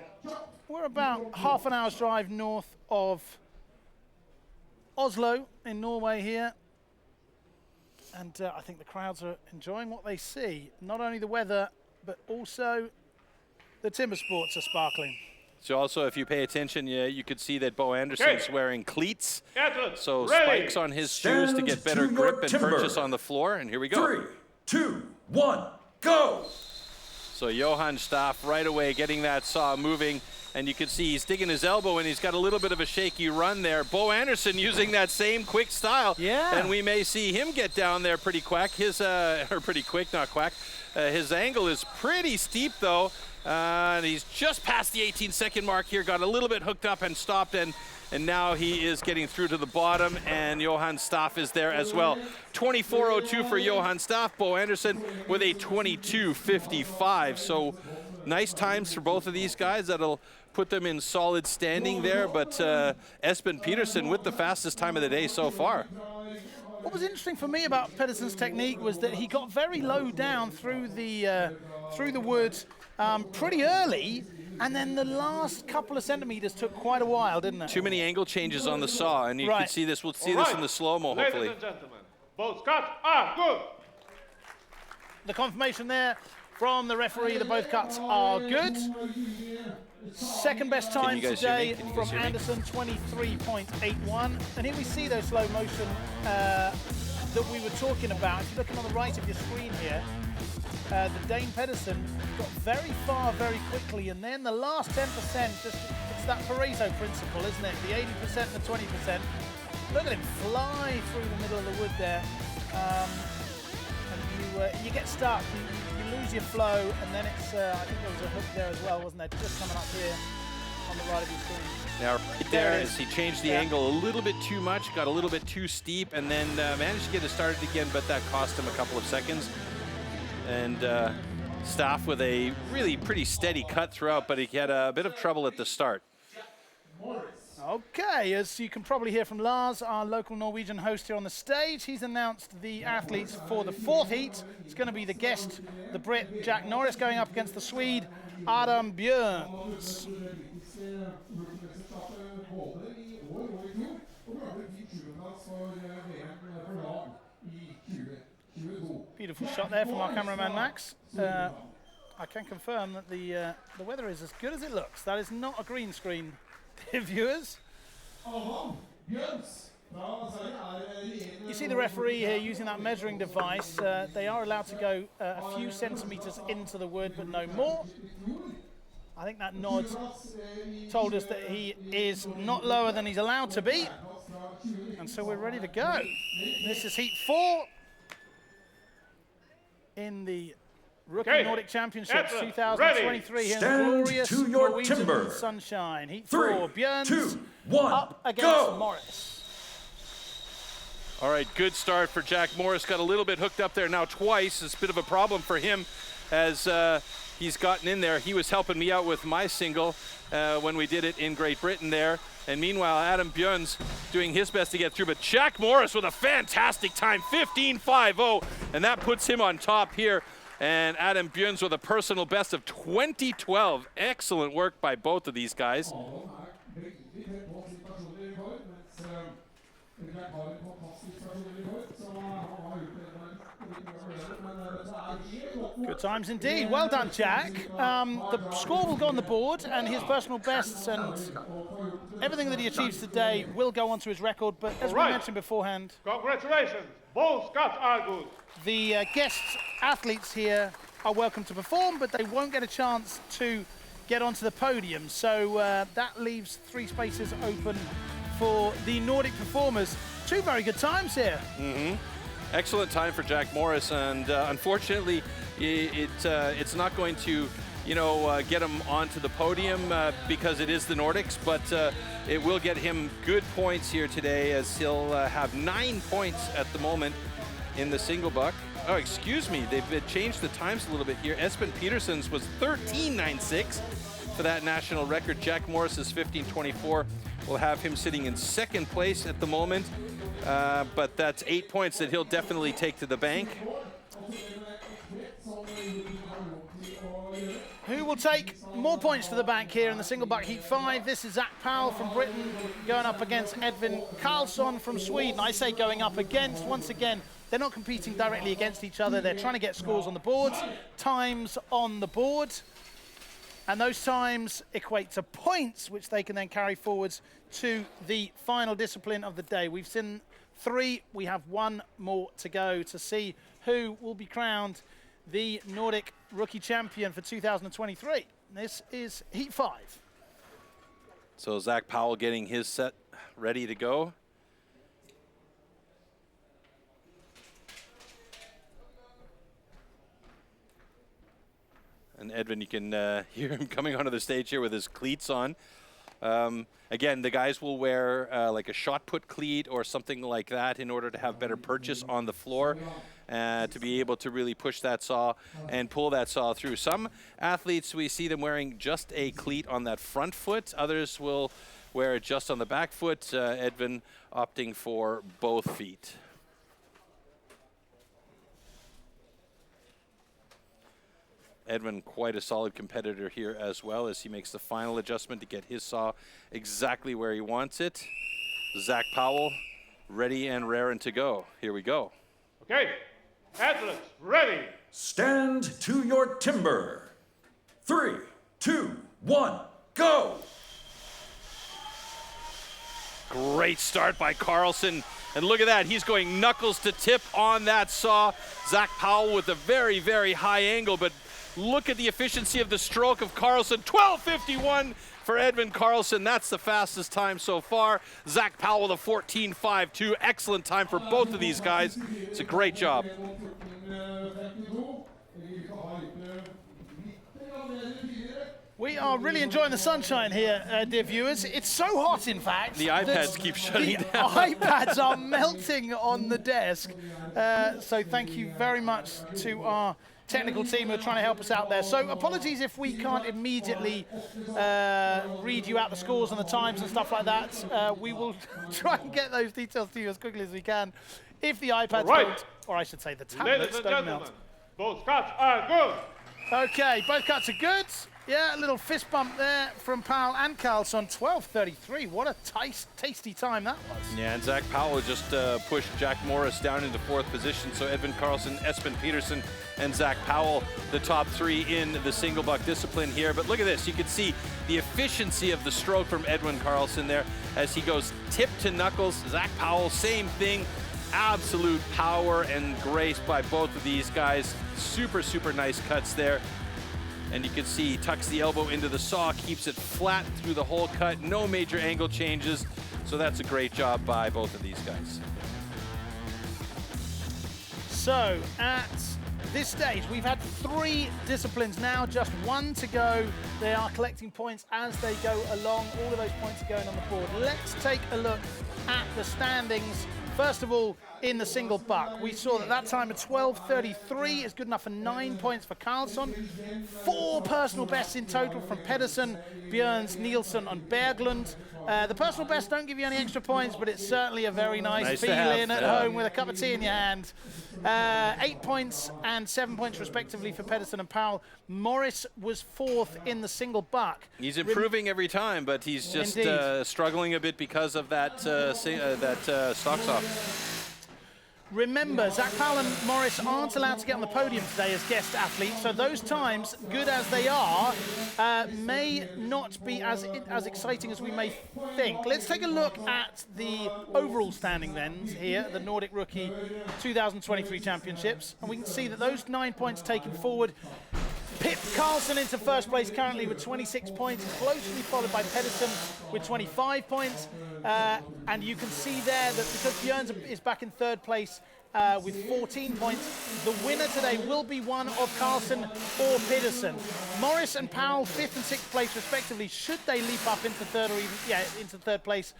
We're about half an hour's drive north of Oslo in Norway here. And I think the crowds are enjoying what they see. Not only the weather, but also the timber sports are sparkling. So also, if you pay attention, you could see that Bo Anderson's wearing cleats. So Ready. spikes on his shoes to get better grip and purchase on the floor. And here we go. 3, 2, 1, go! So Johan Staff right away getting that saw moving. And you can see he's digging his elbow and he's got a little bit of a shaky run there. Bo Anderson using that same quick style. Yeah. And we may see him get down there pretty quick. Or pretty quick, not quack. His angle is pretty steep though. And he's just past the 18-second mark here. Got a little bit hooked up and stopped. And now he is getting through to the bottom. And Johan Staff is there as well. 24:02 for Johan Staff. Bo Anderson with a 22:55. So nice times for both of these guys. That'll put them in solid standing there, but Espen Petersen with the fastest time of the day so far. What was interesting for me about Pedersen's technique was that he got very low down through the woods pretty early, and then the last couple of centimeters took quite a while, didn't it? Too many angle changes on the saw, and you can see this. We'll see this in the slow-mo, hopefully. Ladies and gentlemen, both cuts are good. The confirmation there from the referee that both cuts are good. Second best time today from Anderson, 23.81. And here we see those slow motion that we were talking about. If you're looking on the right of your screen here, the Dane Pedersen got very far very quickly, and then the last 10%, it's that Pareto principle, isn't it? The 80% and the 20%. Look at him fly through the middle of the wood there. And you get stuck. You lose your flow, and then it's, I think there was a hook there as well, wasn't there? Just coming up here on the right of your screen. Now, right there, as he changed the angle a little bit too much, got a little bit too steep, and then managed to get it started again, but that cost him a couple of seconds. And Staff with a really pretty steady cut throughout, but he had a bit of trouble at the start. Okay, as you can probably hear from Lars, our local Norwegian host here on the stage, he's announced the athletes for the fourth heat. It's going to be the guest, the Brit Jack Norris, going up against the Swede Adam Björns. Beautiful shot there from our cameraman Max. I can confirm that the weather is as good as it looks. That is not a green screen, dear viewers. You see the referee here using that measuring device. They are allowed to go a few centimeters into the wood, but no more. I think that nod told us that he is not lower than he's allowed to be. And so we're ready to go. This is heat 4 in the Rookie Nordic Championships 2023 here in the glorious Norwegian sunshine. Heat 4, Björns up against Morris. All right, good start for Jack Morris. Got a little bit hooked up there now twice. It's a bit of a problem for him as he's gotten in there. He was helping me out with my single when we did it in Great Britain there. And meanwhile, Adam Björns doing his best to get through. But Jack Morris with a fantastic time, 15.50. And that puts him on top here. And Adam Björns with a personal best of 2012. Excellent work by both of these guys. Good times indeed. Well done, Jack. The score will go on the board, and his personal bests and everything that he achieves today will go onto his record. But as we mentioned beforehand, congratulations, both cuts are good. The guest athletes here are welcome to perform, but they won't get a chance to get onto the podium. So that leaves 3 spaces open for the Nordic performers. 2 very good times here. Excellent time for Jack Morris, and unfortunately, it's not going to, get him onto the podium because it is the Nordics, but it will get him good points here today, as he'll have 9 points at the moment in the single buck. Oh, excuse me, they've changed the times a little bit here. Espen Petersen's was 13.96 for that national record. Jack Morris's 15.24 will have him sitting in second place at the moment. But that's 8 points that he'll definitely take to the bank. Who will take more points to the bank here in the single buck heat 5? This is Zach Powell from Britain going up against Edvin Karlsson from Sweden. I say going up against, once again, they're not competing directly against each other. They're trying to get scores on the boards, times on the board. And those times equate to points, which they can then carry forwards to the final discipline of the day. We've seen 3. We have 1 more to go to see who will be crowned the Nordic Rookie Champion for 2023. This is Heat 5. So Zach Powell getting his set ready to go. And Edwin, you can hear him coming onto the stage here with his cleats on. Again, the guys will wear like a shot put cleat or something like that in order to have better purchase on the floor, to be able to really push that saw and pull that saw through. Some athletes, we see them wearing just a cleat on that front foot. Others will wear it just on the back foot. Edwin opting for both feet. Edwin, quite a solid competitor here as well, as he makes the final adjustment to get his saw exactly where he wants it. Zach Powell, ready and raring to go. Here we go. Okay, athletes, ready. Stand to your timber. 3, 2, 1, go! Great start by Carlson. And look at that, he's going knuckles to tip on that saw. Zach Powell with a very, very high angle, but look at the efficiency of the stroke of Carlson. 12:51 for Edwin Carlson. That's the fastest time so far. Zach Powell with a 14:52. Excellent time for both of these guys. It's a great job. We are really enjoying the sunshine here, dear viewers. It's so hot, in fact. The iPads keep shutting down. The iPads are melting on the desk. So thank you very much to our technical team who are trying to help us out there. So apologies if we can't immediately read you out the scores and the times and stuff like that. We will try and get those details to you as quickly as we can. If the iPads don't, or I should say the tablets don't melt. Both cuts are good. Okay, both cuts are good. Yeah, a little fist bump there from Powell and Carlson. 12:33. What a tasty time that was. Yeah, and Zach Powell just pushed Jack Morris down into 4th position. So Edwin Carlson, Espen Peterson, and Zach Powell, the top 3 in the single buck discipline here. But look at this. You can see the efficiency of the stroke from Edwin Carlson there as he goes tip to knuckles. Zach Powell, same thing. Absolute power and grace by both of these guys. Super, super nice cuts there. And you can see he tucks the elbow into the saw, keeps it flat through the whole cut, no major angle changes. So that's a great job by both of these guys. So at this stage, we've had 3 disciplines now, just 1 to go. They are collecting points as they go along. All of those points are going on the board. Let's take a look at the standings. First of all, in the single buck, we saw that time of 12:33 is good enough for 9 points for Carlson. 4 personal bests in total from Pedersen, Björns, Nielsen, and Berglund. The personal bests don't give you any extra points, but it's certainly a very nice feeling at home with a cup of tea in your hand. 8 points and 7 points respectively for Pedersen and Powell. Morris was 4th in the single buck. He's improving every time, but he's just struggling a bit because of that stock saw. Remember, Zach Powell and Morris aren't allowed to get on the podium today as guest athletes, so those times, good as they are, may not be as exciting as we may think. Let's take a look at the overall standing then here at the Nordic Rookie 2023 Championships, and we can see that those 9 points taken forward Pip Carlson into first place currently with 26 points, closely followed by Pedersen with 25 points. And you can see there that because Björns is back in 3rd place with 14 points, the winner today will be one of Carlson or Pedersen. Morris and Powell, 5th and 6th place respectively. Should they leap up into 3rd or even, into 3rd place,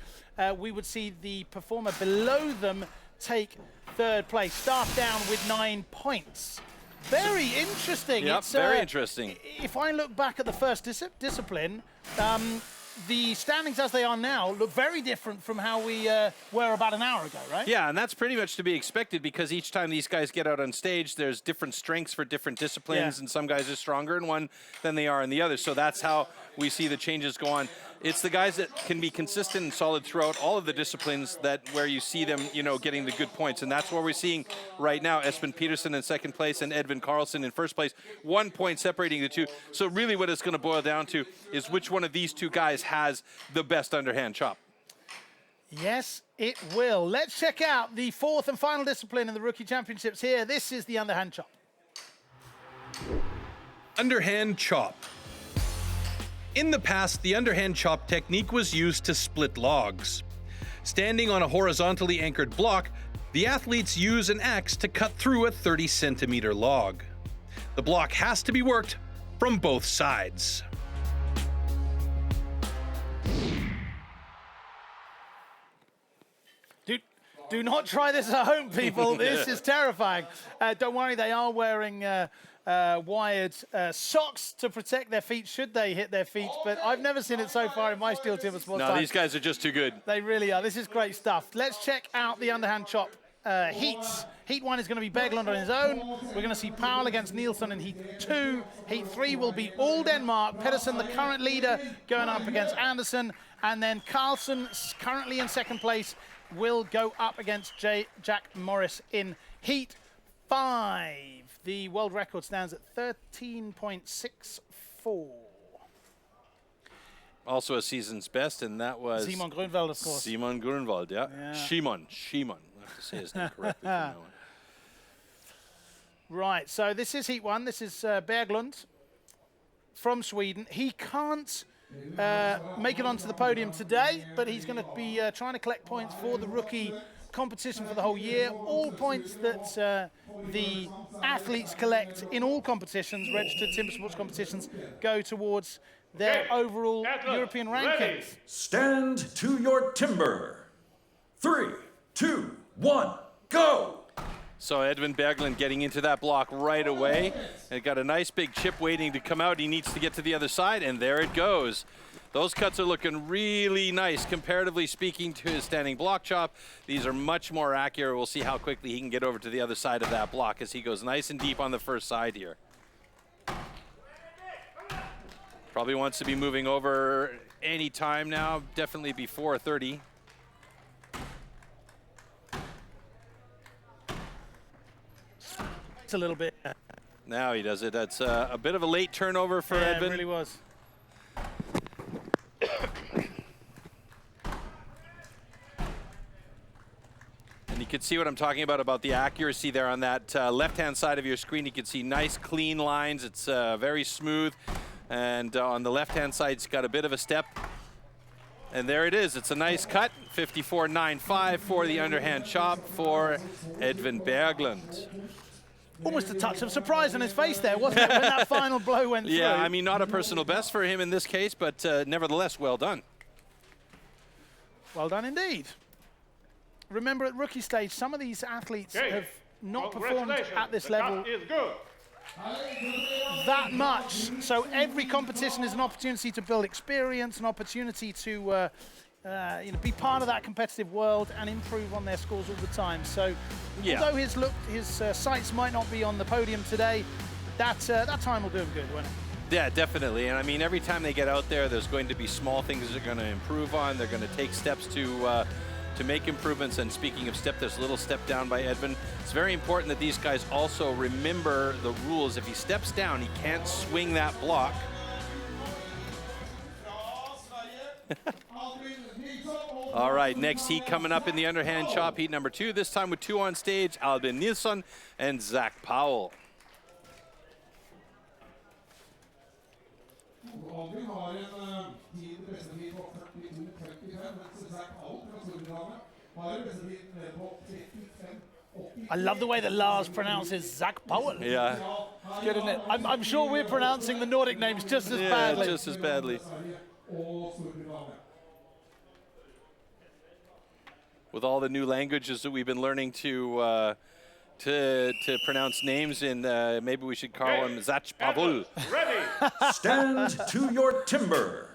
we would see the performer below them take 3rd place. Start down with 9 points. Very interesting. Yep, it's, very interesting. If I look back at the first discipline, the standings as they are now look very different from how we were about an hour ago, right? Yeah, and that's pretty much to be expected because each time these guys get out on stage, there's different strengths for different disciplines, and some guys are stronger in one than they are in the other. So that's how we see the changes go on. It's the guys that can be consistent and solid throughout all of the disciplines that where you see them, you know, getting the good points. And that's what we're seeing right now. Espen Petersen in second place and Edvin Karlsson in first place. 1 point separating the two. So really what it's going to boil down to is which one of these two guys has the best underhand chop. Yes, it will. Let's check out the fourth and final discipline in the Rookie Championships here. This is the underhand chop. Underhand chop. In the past, the underhand chop technique was used to split logs. Standing on a horizontally anchored block, the athletes use an axe to cut through a 30-centimeter log. The block has to be worked from both sides. Do not try this at home, people. This is terrifying. Don't worry, they are wearing wired socks to protect their feet should they hit their feet, but I've never seen it so far in my STIHL Timbersports No, time. these guys are just too good. They really are. This is great stuff. Let's check out the underhand chop heats. Heat 1 is going to be Berglund on his own. We're going to see Powell against Nielsen in Heat 2. Heat 3 will be all Denmark. Pedersen, the current leader, going up against Anderson. And then Carlsen, currently in second place, will go up against Jack Morris in Heat 5. The world record stands at 13.64. Also a season's best, and that was Simon Grunwald, of course. Simon Grunwald, yeah. Shimon. I have to say his name correctly from now on. Right, so this is Heat 1. This is Berglund from Sweden. He can't make it onto the podium today, but he's going to be trying to collect points for the rookie competition for the whole year. All points that the athletes collect in all competitions, registered Timbersports competitions, go towards their overall European rankings. Stand to your timber. 3, 2, 1, go! So Edvin Berglund getting into that block right away. And got a nice big chip waiting to come out. He needs to get to the other side, and there it goes. Those cuts are looking really nice, comparatively speaking to his standing block chop. These are much more accurate. We'll see how quickly he can get over to the other side of that block as he goes nice and deep on the first side here. Probably wants to be moving over any time now, definitely before 30. A little bit. Now he does it. That's a bit of a late turnover for Edvin. It really was. And you can see what I'm talking about the accuracy there on that left-hand side of your screen. You can see nice, clean lines. It's very smooth. And on the left-hand side, it's got a bit of a step. And there it is. It's a nice cut. 54.95 for the underhand chop for Edvin Berglund. Almost a touch of surprise on his face there, wasn't it, when that final blow went through? Yeah, I mean, not a personal best for him in this case, but nevertheless, well done. Well done indeed. Remember, at rookie stage, some of these athletes have not performed at this level that much. So every competition is an opportunity to build experience, an opportunity to be part of that competitive world and improve on their scores all the time. So although his sights might not be on the podium today, that time will do him good, won't it? Yeah, definitely. And I mean, every time they get out there, there's going to be small things they're going to improve on. They're going to take steps to make improvements. And speaking of step, there's a little step down by Edvin. It's very important that these guys also remember the rules. If he steps down, he can't swing that block. All right, next heat coming up in the underhand chop, heat number 2. This time with 2 on stage, Albin Nilsson and Zach Powell. I love the way that Lars pronounces Zach Powell. Yeah. It's good, isn't it? I'm sure we're pronouncing the Nordic names just as badly. Yeah, just as badly. With all the new languages that we've been learning to pronounce names in, maybe we should call him Zach Powell. Ready. Stand to your timber.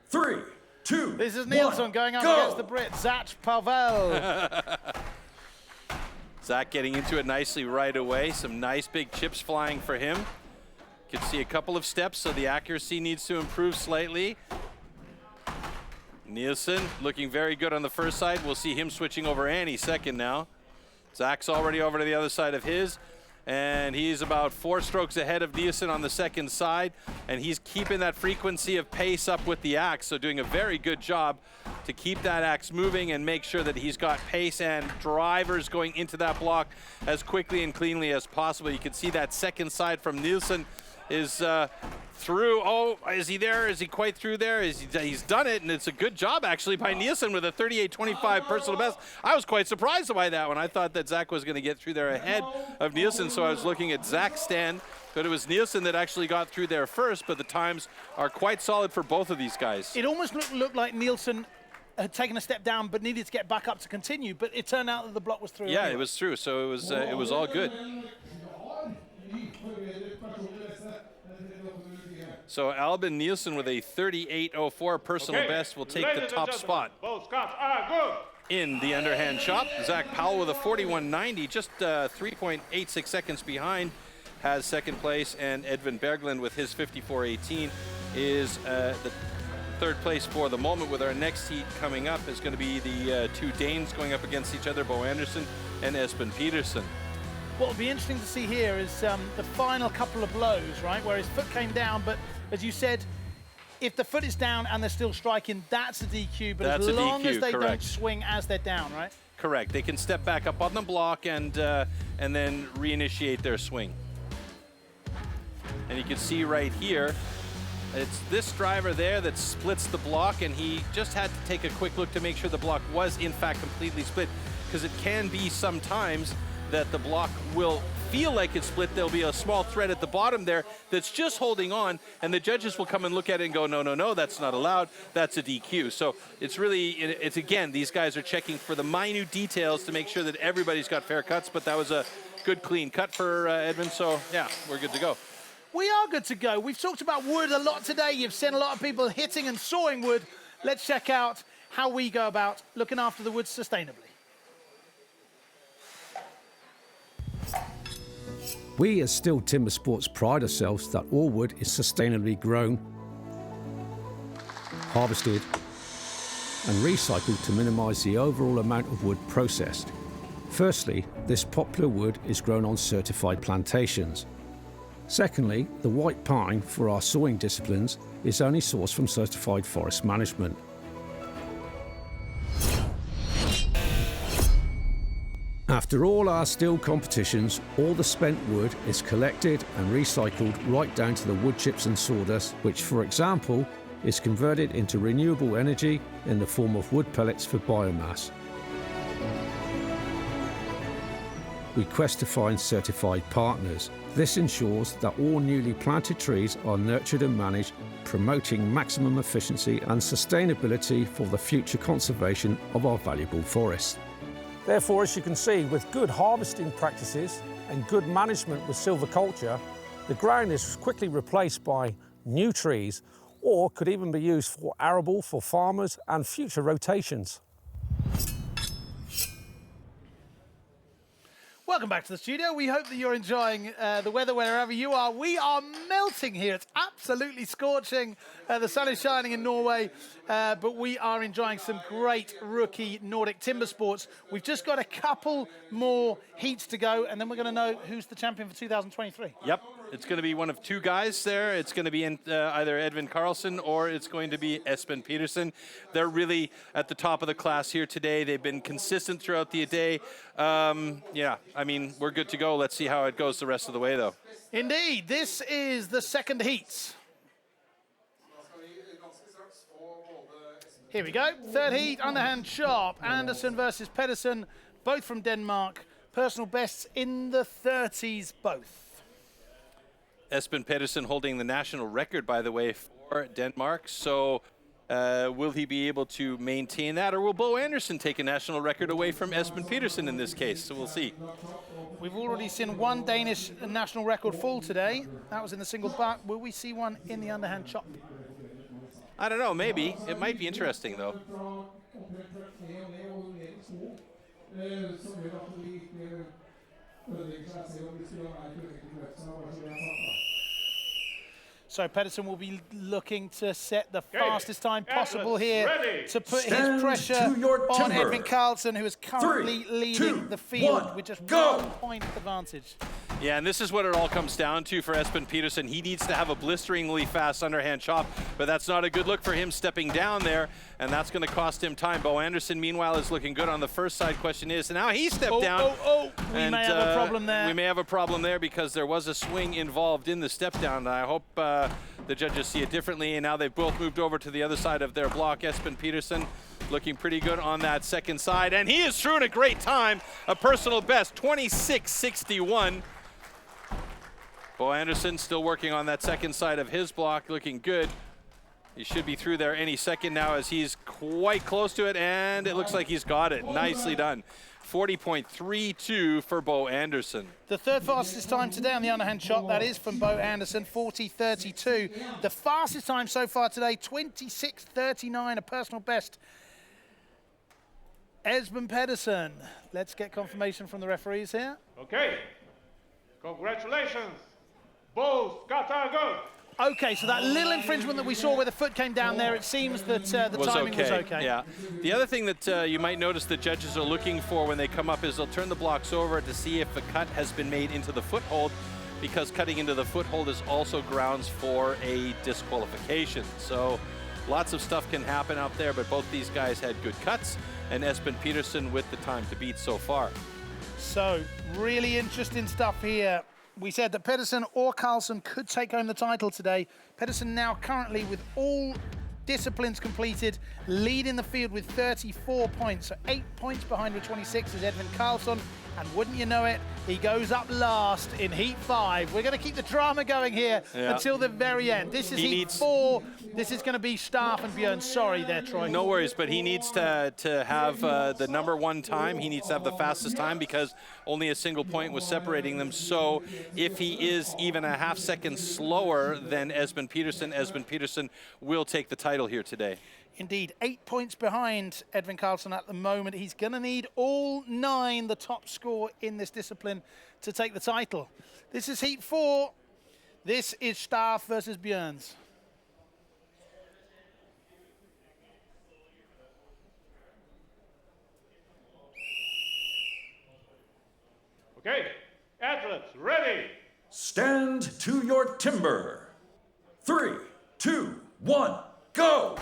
3, 2, This is Nielsen going up against the Brit, Zach Powell. Zach getting into it nicely right away. Some nice big chips flying for him. You can see a couple of steps, so the accuracy needs to improve slightly. Nielsen looking very good on the first side. We'll see him switching over any second now. Zach's already over to the other side of his, and he's about 4 strokes ahead of Nielsen on the second side, and he's keeping that frequency of pace up with the axe, so doing a very good job to keep that axe moving and make sure that he's got pace and drivers going into that block as quickly and cleanly as possible. You can see that second side from Nielsen is through. Oh, is he there? Is he quite through there? He's done it, and it's a good job actually by Nielsen with a 38.25 personal best. I was quite surprised by that one. I thought that Zach was going to get through there ahead of Nielsen, so I was looking at Zach's stand, but it was Nielsen that actually got through there first, but the times are quite solid for both of these guys. It almost looked like Nielsen had taken a step down but needed to get back up to continue, but it turned out that the block was through. Yeah, anyway. it was through, so it was all good. So Albin Nielsen with a 38.04 personal best will take the top spot in the underhand chop. Zach Powell with a 41.90, just 3.86 seconds behind, has second place, and Edvin Berglund with his 54.18 is the third place for the moment. With our next heat coming up is going to be the 2 Danes going up against each other, Bo Anderson and Espen Petersen. What will be interesting to see here is the final couple of blows, right, where his foot came down, but as you said, if the foot is down and they're still striking, that's a DQ, but that's as long DQ, as they correct. don't swing as they're down, right? Correct. They can step back up on the block and then reinitiate their swing. And you can see right here, it's this driver there that splits the block, and he just had to take a quick look to make sure the block was in fact completely split, because it can be sometimes that the block will feel like it's split. There'll be a small thread at the bottom there that's just holding on, and the judges will come and look at it and go, no, no, no, that's not allowed, that's a DQ. So it's really, it's again, these guys are checking for the minute details to make sure that everybody's got fair cuts, but that was a good clean cut for Edvin, so yeah, we're good to go. We are good to go. We've talked about wood a lot today. You've seen a lot of people hitting and sawing wood. Let's check out how we go about looking after the wood sustainably. We as STIHL Timbersports pride ourselves that all wood is sustainably grown, harvested and recycled to minimise the overall amount of wood processed. Firstly, this popular wood is grown on certified plantations. Secondly, the white pine for our sawing disciplines is only sourced from certified forest management. After all our STIHL competitions, all the spent wood is collected and recycled right down to the wood chips and sawdust, which, for example, is converted into renewable energy in the form of wood pellets for biomass. We quest to find certified partners. This ensures that all newly planted trees are nurtured and managed, promoting maximum efficiency and sustainability for the future conservation of our valuable forests. Therefore, as you can see, with good harvesting practices and good management with silviculture, the ground is quickly replaced by new trees, or could even be used for arable for farmers and future rotations. Welcome back to the studio. We hope that you're enjoying the weather wherever you are. We are melting here. It's absolutely scorching. The sun is shining in Norway, but we are enjoying some great rookie Nordic timber sports. We've just got a couple more heats to go, and then we're going to know who's the champion for 2023. Yep, it's going to be one of 2 guys there. It's going to be either Edvin Karlsson or it's going to be Espen Petersen. They're really at the top of the class here today. They've been consistent throughout the day. Yeah, I mean, we're good to go. Let's see how it goes the rest of the way, though. Indeed, this is the second heat. Here we go. Third heat, underhand chop. Anderson versus Pedersen, both from Denmark. Personal bests in the 30s, both. Espen Pedersen holding the national record, by the way, for Denmark. So will he be able to maintain that, or will Bo Anderson take a national record away from Espen Petersen in this case? So we'll see. We've already seen one Danish national record fall today. That was in the single buck. Will we see one in the underhand chop? I don't know, maybe. It might be interesting, though. So Pedersen will be looking to set the fastest time possible here to put his pressure on Edvin Karlsson, who is currently leading the field with just 1 point advantage. Yeah, and this is what it all comes down to for Espen Pedersen. He needs to have a blisteringly fast underhand chop, but that's not a good look for him stepping down there, and that's going to cost him time. Bo Anderson, meanwhile, is looking good on the first side. Question is, now he stepped down. We may have a problem there. We may have a problem there because there was a swing involved in the step down. I hope the judges see it differently, and now they've both moved over to the other side of their block. Espen Pedersen looking pretty good on that second side, and he is through in a great time, a personal best, 26.61. Bo Anderson still working on that second side of his block, looking good. He should be through there any second now as he's quite close to it, and it looks like he's got it. Nicely done. 40.32 for Bo Anderson. The third fastest time today on the underhand shot, that is from Bo Anderson, 40.32. The fastest time so far today, 26.39, a personal best. Esben Pedersen. Let's get confirmation from the referees here. Okay. Congratulations. Both got a good. Okay, so that little infringement that we saw where the foot came down there, it seems that the timing was okay. Yeah. The other thing that you might notice the judges are looking for when they come up is they'll turn the blocks over to see if a cut has been made into the foothold, because cutting into the foothold is also grounds for a disqualification. So lots of stuff can happen out there, but both these guys had good cuts, and Espen Pedersen with the time to beat so far. So really interesting stuff here. We said that Pedersen or Karlsson could take home the title today. Pedersen now currently with all disciplines completed, leading the field with 34 points. So 8 points behind with 26 is Edvin Karlsson. And wouldn't you know it, he goes up last in Heat 5. We're going to keep the drama going here until the very end. This is Heat 4. This is going to be Staff and Björn. Sorry there, Troy. No worries, but he needs to have the #1 time. He needs to have the fastest time because only a single point was separating them. So if he is even a half second slower than Esben Pedersen will take the title here today. Indeed, 8 points behind Edvin Karlsson at the moment. He's going to need all 9, the top score in this discipline, to take the title. This is Heat 4. This is Staff versus Björns. Okay, athletes, ready. Stand to your timber. 3, 2, 1, go!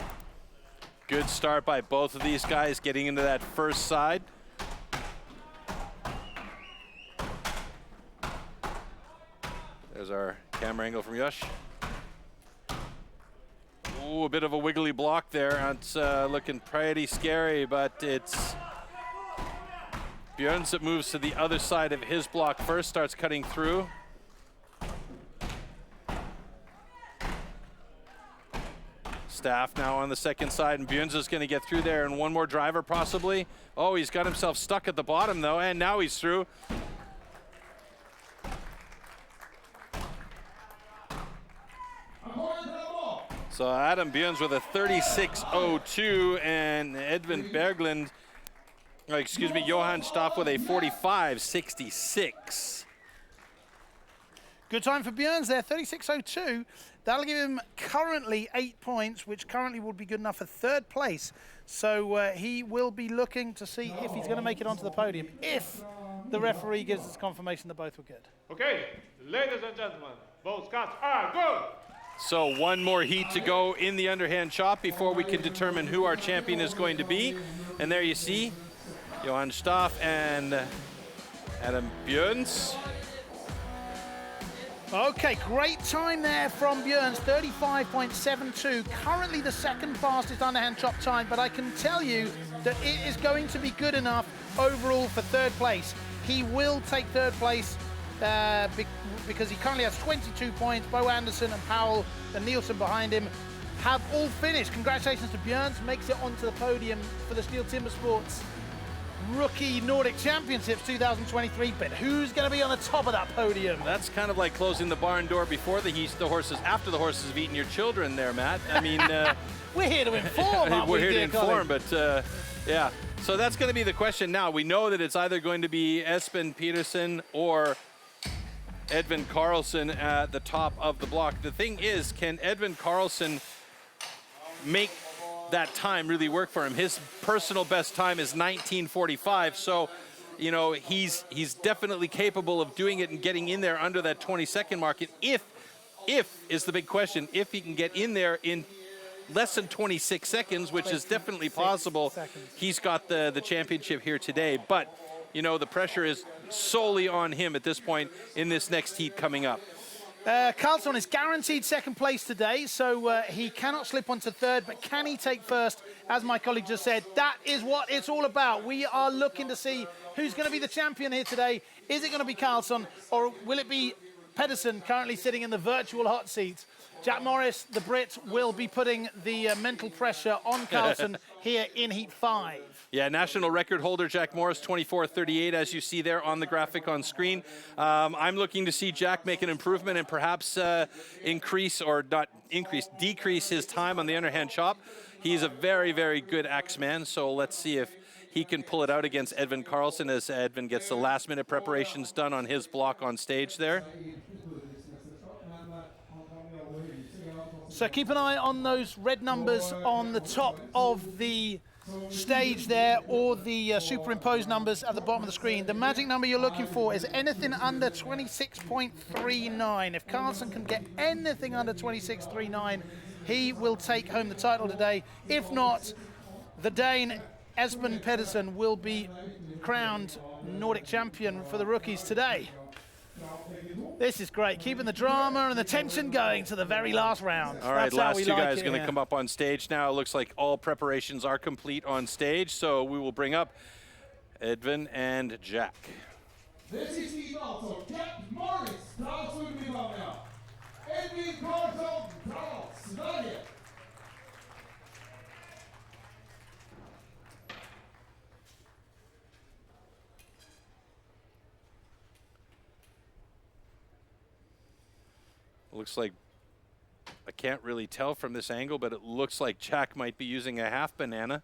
Good start by both of these guys getting into that first side. There's our camera angle from Josh. Ooh, a bit of a wiggly block there. It's looking pretty scary, but it's Björns that moves to the other side of his block first, starts cutting through. Staff now on the second side, and Björns is going to get through there, and one more driver possibly. Oh, he's got himself stuck at the bottom though, and now he's through. So Adam Björns with a 36.02, and Edvin Berglund, Johan Staff with a 45.66. Good time for Björns there, 36.02. That'll give him currently 8 points, which currently would be good enough for third place. So he will be looking to see if he's going to make it onto the podium, if the referee gives us confirmation that both were good. Okay, ladies and gentlemen, both cuts are good. So one more heat to go in the underhand chop before we can determine who our champion is going to be. And there you see Johan Staff and Adam Björns. Okay, great time there from Björns, 35.72. Currently the second fastest underhand chop time, but I can tell you that it is going to be good enough overall for third place. He will take third place because he currently has 22 points. Bo Anderson and Powell and Nielsen behind him have all finished. Congratulations to Björns, makes it onto the podium for the STIHL TIMBERSPORTS Rookie Nordic Championships 2023, but who's going to be on the top of that podium? That's kind of like closing the barn door before the horses, after the horses have eaten your children there, Matt. I mean, we're here to inform, aren't we, we're here to inform, colleague? but yeah. So that's going to be the question now. We know that it's either going to be Espen Pedersen or Edvin Karlsson at the top of the block. The thing is, can Edvin Karlsson make that time really work for him? His personal best time is 19:45, so you know he's definitely capable of doing it and getting in there under that 20-second mark. And if is the big question, if he can get in there in less than 26 seconds, which is definitely possible, he's got the championship here today. But you know, the pressure is solely on him at this point in this next heat coming up. Karlsson is guaranteed second place today, so he cannot slip onto third, but can he take first? As my colleague just said, that is what it's all about. We are looking to see who's going to be the champion here today. Is it going to be Karlsson, or will it be Pedersen, currently sitting in the virtual hot seat? Jack Morris, the Brit, will be putting the mental pressure on Karlsson here in Heat 5. Yeah, national record holder Jack Morris, 24:38, as you see there on the graphic on screen. I'm looking to see Jack make an improvement and perhaps decrease his time on the underhand chop. He's a very, very good axeman, so let's see if he can pull it out against Edvin Karlsson as Edvin gets the last-minute preparations done on his block on stage there. So keep an eye on those red numbers on the top of the stage there, or the superimposed numbers at the bottom of the screen. The magic number you're looking for is anything under 26.39. If Karlsson can get anything under 26.39, he will take home the title today. If not, the Dane Esben Pedersen will be crowned Nordic champion for the rookies today. This is great, keeping the drama and the tension going to the very last round. All right, last two guys going to come up on stage now. It looks like all preparations are complete on stage, so we will bring up Edvin and Jack. This is Heat also. Jack Morris, Karlsson Milano. Edvin Karlsson, Sverige. Looks like, I can't really tell from this angle, but it looks like Jack might be using a half banana.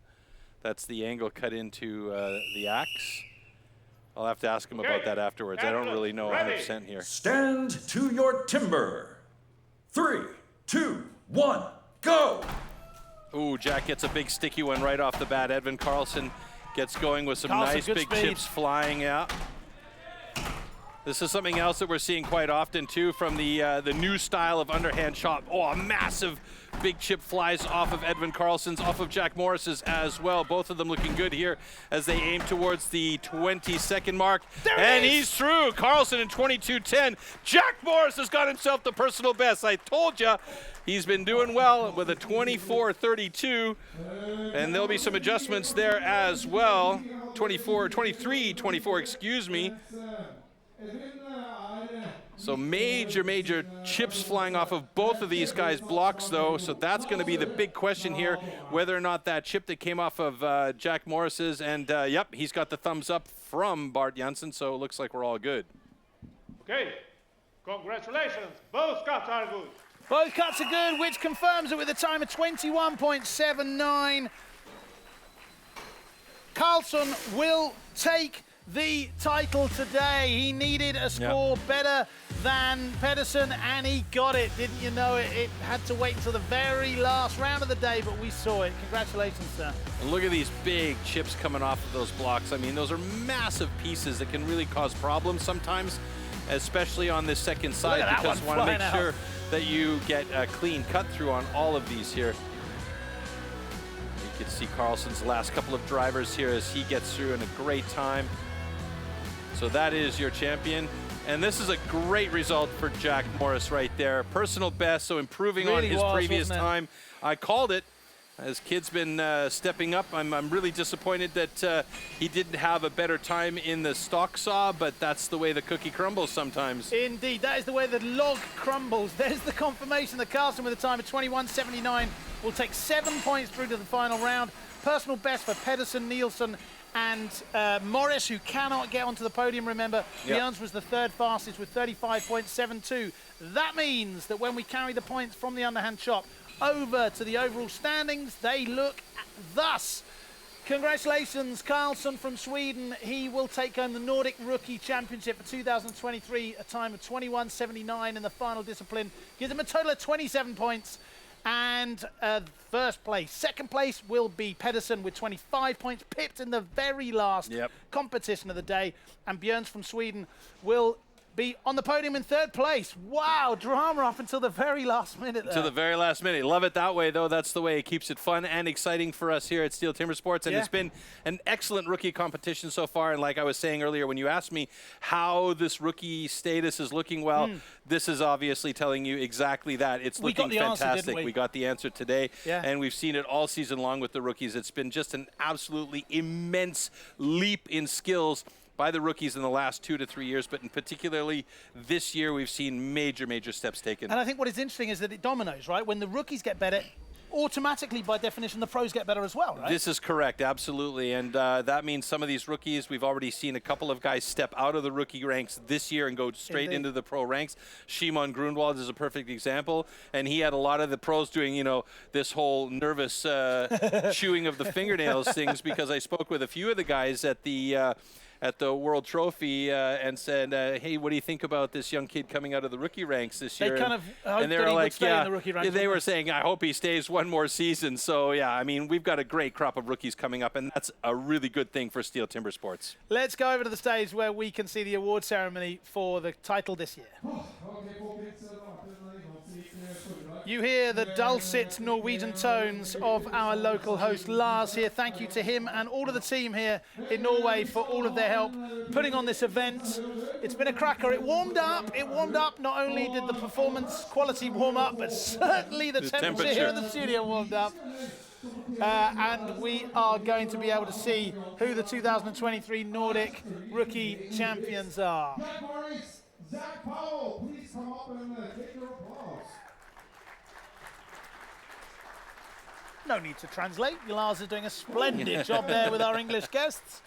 That's the angle cut into the axe. I'll have to ask him about that afterwards. I don't really know 100% here. Stand to your timber. 3, 2, 1, go! Ooh, Jack gets a big sticky one right off the bat. Edvin Karlsson gets going with some nice big chips flying out. This is something else that we're seeing quite often too from the new style of underhand chop. Oh, a massive big chip flies off of Edvin Karlsson's, off of Jack Morris's as well. Both of them looking good here as they aim towards the 20-second mark. And he's through. Karlsson in 22:10. Jack Morris has got himself the personal best. I told you. He's been doing well with a 24:32, and there'll be some adjustments there as well. 23:24, excuse me. So major chips flying off of both of these guys' blocks, though. So that's going to be the big question here, whether or not that chip that came off of Jack Morris's, and yep, he's got the thumbs up from Bart Janssen, so it looks like we're all good. Okay, congratulations. Both cuts are good. Both cuts are good, which confirms it with a time of 21.79. Karlsson will take the title today. He needed a score better than Pedersen, and he got it. Didn't you know it? It had to wait until the very last round of the day, but we saw it. Congratulations, sir. And look at these big chips coming off of those blocks. I mean, those are massive pieces that can really cause problems sometimes, especially on this second side, because you want to make sure that you get a clean cut through on all of these here. You can see Karlsson's last couple of drivers here as he gets through in a great time. So that is your champion. And this is a great result for Jack Morris right there. Personal best, so improving on his previous time. I called it. As kid's been stepping up. I'm really disappointed that he didn't have a better time in the stock saw, but that's the way the cookie crumbles sometimes. Indeed, that is the way the log crumbles. There's the confirmation that Karlsson with a time of 21.79 will take 7 points through to the final round. Personal best for Pedersen, Nielsen, and Morris, who cannot get onto the podium, remember. Björns was the third fastest with 35.72. That means that when we carry the points from the underhand chop over to the overall standings, they look thus. Congratulations, Karlsson from Sweden. He will take home the Nordic Rookie Championship for 2023, a time of 21.79 in the final discipline. Gives him a total of 27 points. And first place. Second place will be Pedersen with 25 points, pipped in the very last competition of the day. And Björns from Sweden will be on the podium in third place. Wow, drama up until the very last minute there. To the very last minute. Love it that way, though. That's the way it keeps it fun and exciting for us here at STIHL Timbersports. And it's been an excellent rookie competition so far. And like I was saying earlier, when you asked me how this rookie status is looking, well, this is obviously telling you exactly that. It's looking fantastic. Answer, didn't we? We got the answer today. And we've seen it all season long with the rookies. It's been just an absolutely immense leap in skills by the rookies in the last 2 to 3 years, but in particularly this year, we've seen major steps taken. And I think what is interesting is that it dominoes, right? When the rookies get better, automatically, by definition, the pros get better as well, right? This is correct, absolutely. And that means some of these rookies, we've already seen a couple of guys step out of the rookie ranks this year and go straight into the pro ranks. Shimon Grunwald is a perfect example. And he had a lot of the pros doing, you know, this whole nervous chewing of the fingernails things, because I spoke with a few of the guys at the World Trophy and said, hey, what do you think about this young kid coming out of the rookie ranks this year? They kind of hoped and they that were he like, would stay in the rookie ranks. They were saying, I hope he stays one more season. So, yeah, I mean, we've got a great crop of rookies coming up, and that's a really good thing for STIHL Timbersports. Let's go over to the stage where we can see the award ceremony for the title this year. You hear the dulcet Norwegian tones of our local host Lars here. Thank you to him and all of the team here in Norway for all of their help putting on this event. It's been a cracker. It warmed up. Not only did the performance quality warm up, but certainly the temperature here in the studio warmed up. And we are going to be able to see who the 2023 Nordic Rookie Champions are. Zach Powell, please come up and take your applause. No need to translate. Lars is doing a splendid job there with our English guests.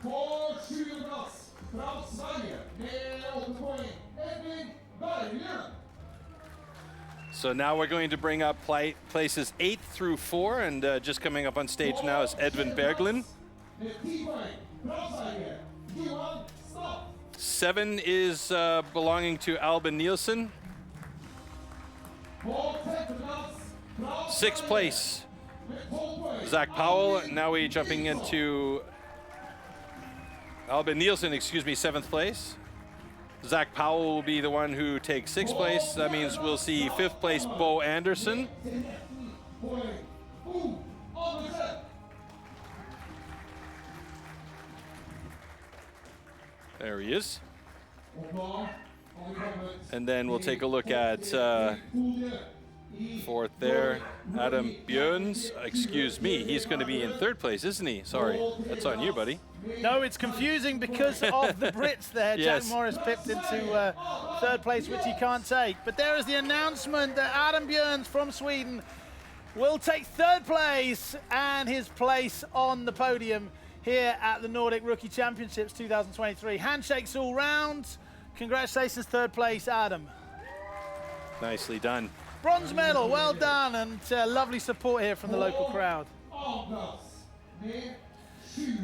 På 20 plats från Sverige med 8 poäng, Edvin Berglund. So now we're going to bring up places 8 through 4, and just coming up on stage now is Edvin Berglund. 7 is belonging to Albin Nielsen. 6th place, Zach Powell. Now we're jumping into Albin Nielsen, 7th place. Zach Powell will be the one who takes 6th place. That means we'll see 5th place, Bo Anderson. There he is. And then we'll take a look at 4th there, Adam Björns. Excuse me, he's going to be in 3rd place, isn't he? Sorry, that's on you, buddy. No, it's confusing because of the Brits there. Yes. Jack Morris pipped into 3rd place, which he can't take. But there is the announcement that Adam Björns from Sweden will take 3rd place and his place on the podium here at the Nordic Rookie Championships 2023. Handshakes all round. Congratulations, 3rd place, Adam. Nicely done. Bronze medal, well done, and lovely support here from the local crowd.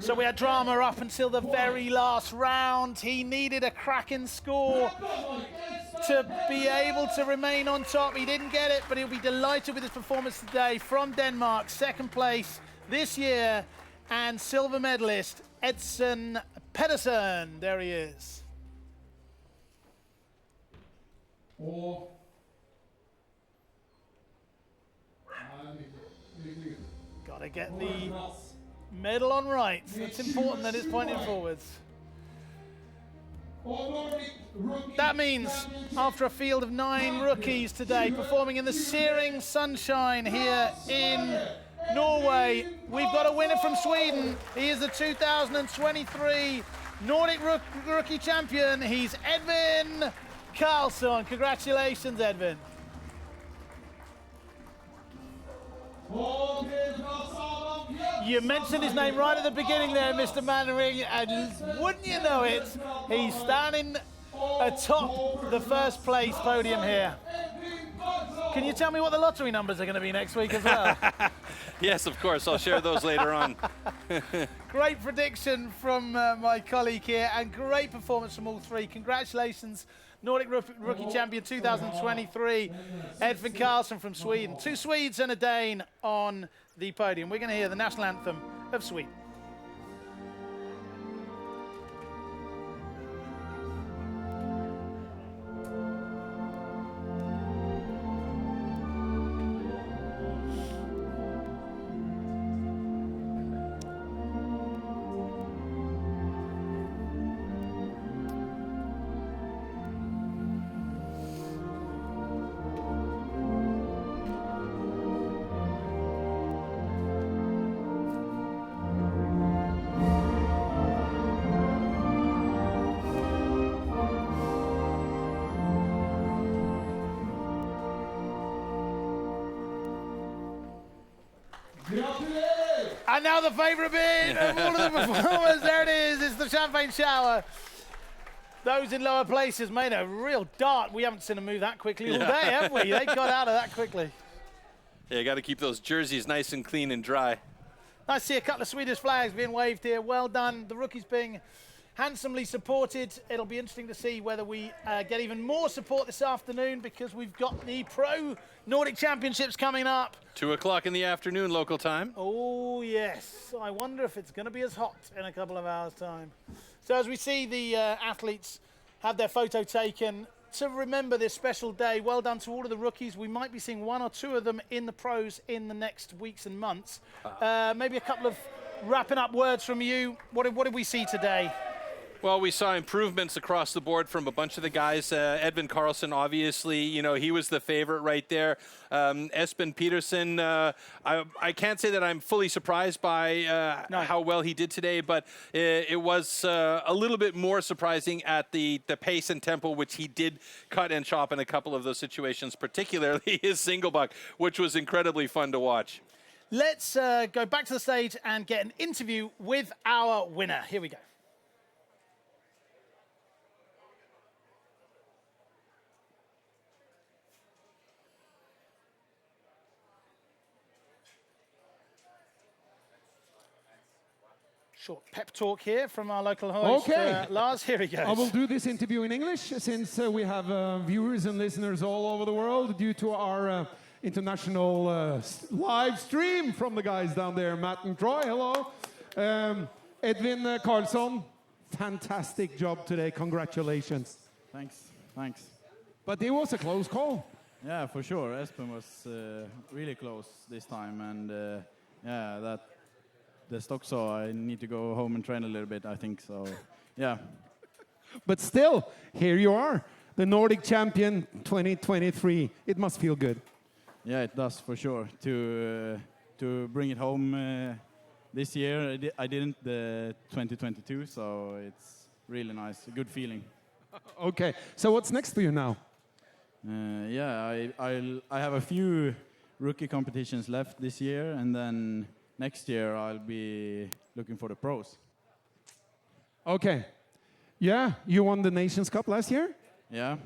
So we had drama up until the very last round. He needed a cracking score to be able to remain on top. He didn't get it, but he'll be delighted with his performance today. From Denmark, 2nd place this year, and silver medalist Edson Pedersen. There he is. Gotta get the medal on right. It's important that it's pointing forwards. That means after a field of 9 rookies today performing in the searing sunshine here in Norway, we've got a winner from Sweden. He is the 2023 Nordic Rookie Champion. He's Edvin Karlsson. Congratulations, Edvin. You mentioned his name right at the beginning there, Mr. Mannering, and wouldn't you know it, he's standing atop the 1st place podium here. Can you tell me what the lottery numbers are going to be next week as well? Yes, of course. I'll share those later on. Great prediction from my colleague here, and great performance from all three. Congratulations, Nordic Rookie Champion 2023, Edvin Karlsson from Sweden. 2 Swedes and a Dane on the podium. We're going to hear the national anthem of Sweden. And now the favourite bit of all of the performers. There it is. It's the champagne shower. Those in lower places made a real dart. We haven't seen them move that quickly all day, have we? They got out of that quickly. Yeah, you got to keep those jerseys nice and clean and dry. I see a couple of Swedish flags being waved here. Well done. The rookies being handsomely supported. It'll be interesting to see whether we get even more support this afternoon, because we've got the Pro Nordic Championships coming up. 2 o'clock in the afternoon local time. Oh, yes. I wonder if it's going to be as hot in a couple of hours' time. So as we see the athletes have their photo taken to remember this special day, well done to all of the rookies. We might be seeing 1 or 2 of them in the pros in the next weeks and months. Maybe a couple of wrapping up words from you. What did we see today? Well, we saw improvements across the board from a bunch of the guys. Edvin Karlsson, obviously, you know, he was the favorite right there. Espen Peterson, I can't say that I'm fully surprised by how well he did today, but it was a little bit more surprising at the pace and tempo, which he did cut and chop in a couple of those situations, particularly his single buck, which was incredibly fun to watch. Let's go back to the stage and get an interview with our winner. Here we go. Short pep talk here from our local host, Lars. Here he goes. I will do this interview in English, since we have viewers and listeners all over the world due to our international live stream from the guys down there, Matt and Troy. Hello. Edvin Karlsson, fantastic job today. Congratulations. Thanks. But it was a close call. Yeah, for sure. Espen was really close this time, and yeah, that the stock saw I need to go home and train a little bit, I think, so yeah. But still, here you are, the Nordic champion 2023. It must feel good. Yeah, it does for sure. To bring it home this year, I didn't the 2022, so it's really nice, a good feeling. Okay, so what's next for you now? Yeah, I have a few rookie competitions left this year, and then next year I'll be looking for the pros. Okay. Yeah, you won the Nations Cup last year? Yeah,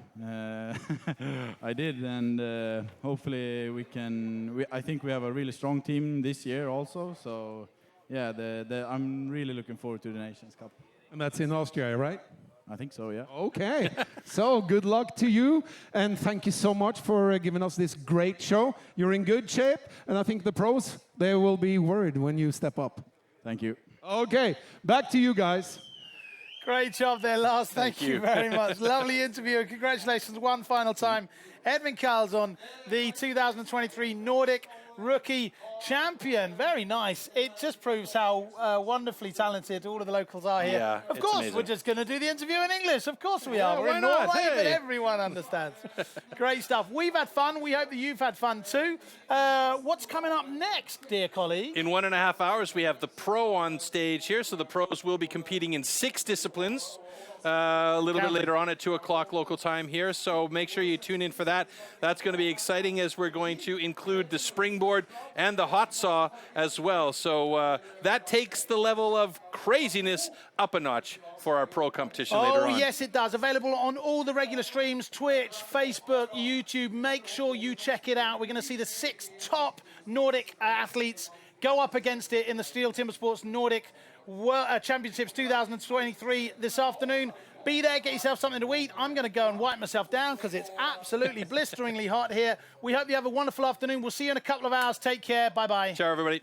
I did, and hopefully we can. I think we have a really strong team this year also. So yeah, I'm really looking forward to the Nations Cup. And that's in Austria, right? I think so, yeah. Okay, so good luck to you, and thank you so much for giving us this great show. You're in good shape, and I think the pros, they will be worried when you step up. Thank you. Okay, back to you guys. Great job there, Lars. Thank you very much. Lovely interview, and congratulations one final time. Edvin Karlsson, the 2023 Nordic Rookie Champion. Very nice. It just proves how wonderfully talented all of the locals are here. Yeah, of course, amazing. we're just going to do the interview in English. Of course we are. Yeah, We're why in not? Norway, but Hey. everyone understands. Great stuff. We've had fun. We hope that you've had fun too. What's coming up next, dear colleague? In 1.5 hours, we have the pro on stage here. So the pros will be competing in 6 disciplines. a little bit later on at 2 o'clock local time here. So make sure you tune in for that. That's going to be exciting as we're going to include the springboard and the hot saw as well. So that takes the level of craziness up a notch for our pro competition later on. Oh, yes, it does. Available on all the regular streams, Twitch, Facebook, YouTube. Make sure you check it out. We're going to see the 6 top Nordic athletes go up against it in the STIHL Timbersports Nordic Championships 2023 this afternoon. Be there, get yourself something to eat. I'm going to go and wipe myself down because it's absolutely blisteringly hot here. We hope you have a wonderful afternoon. We'll see you in a couple of hours. Take care. Bye-bye. Ciao, everybody.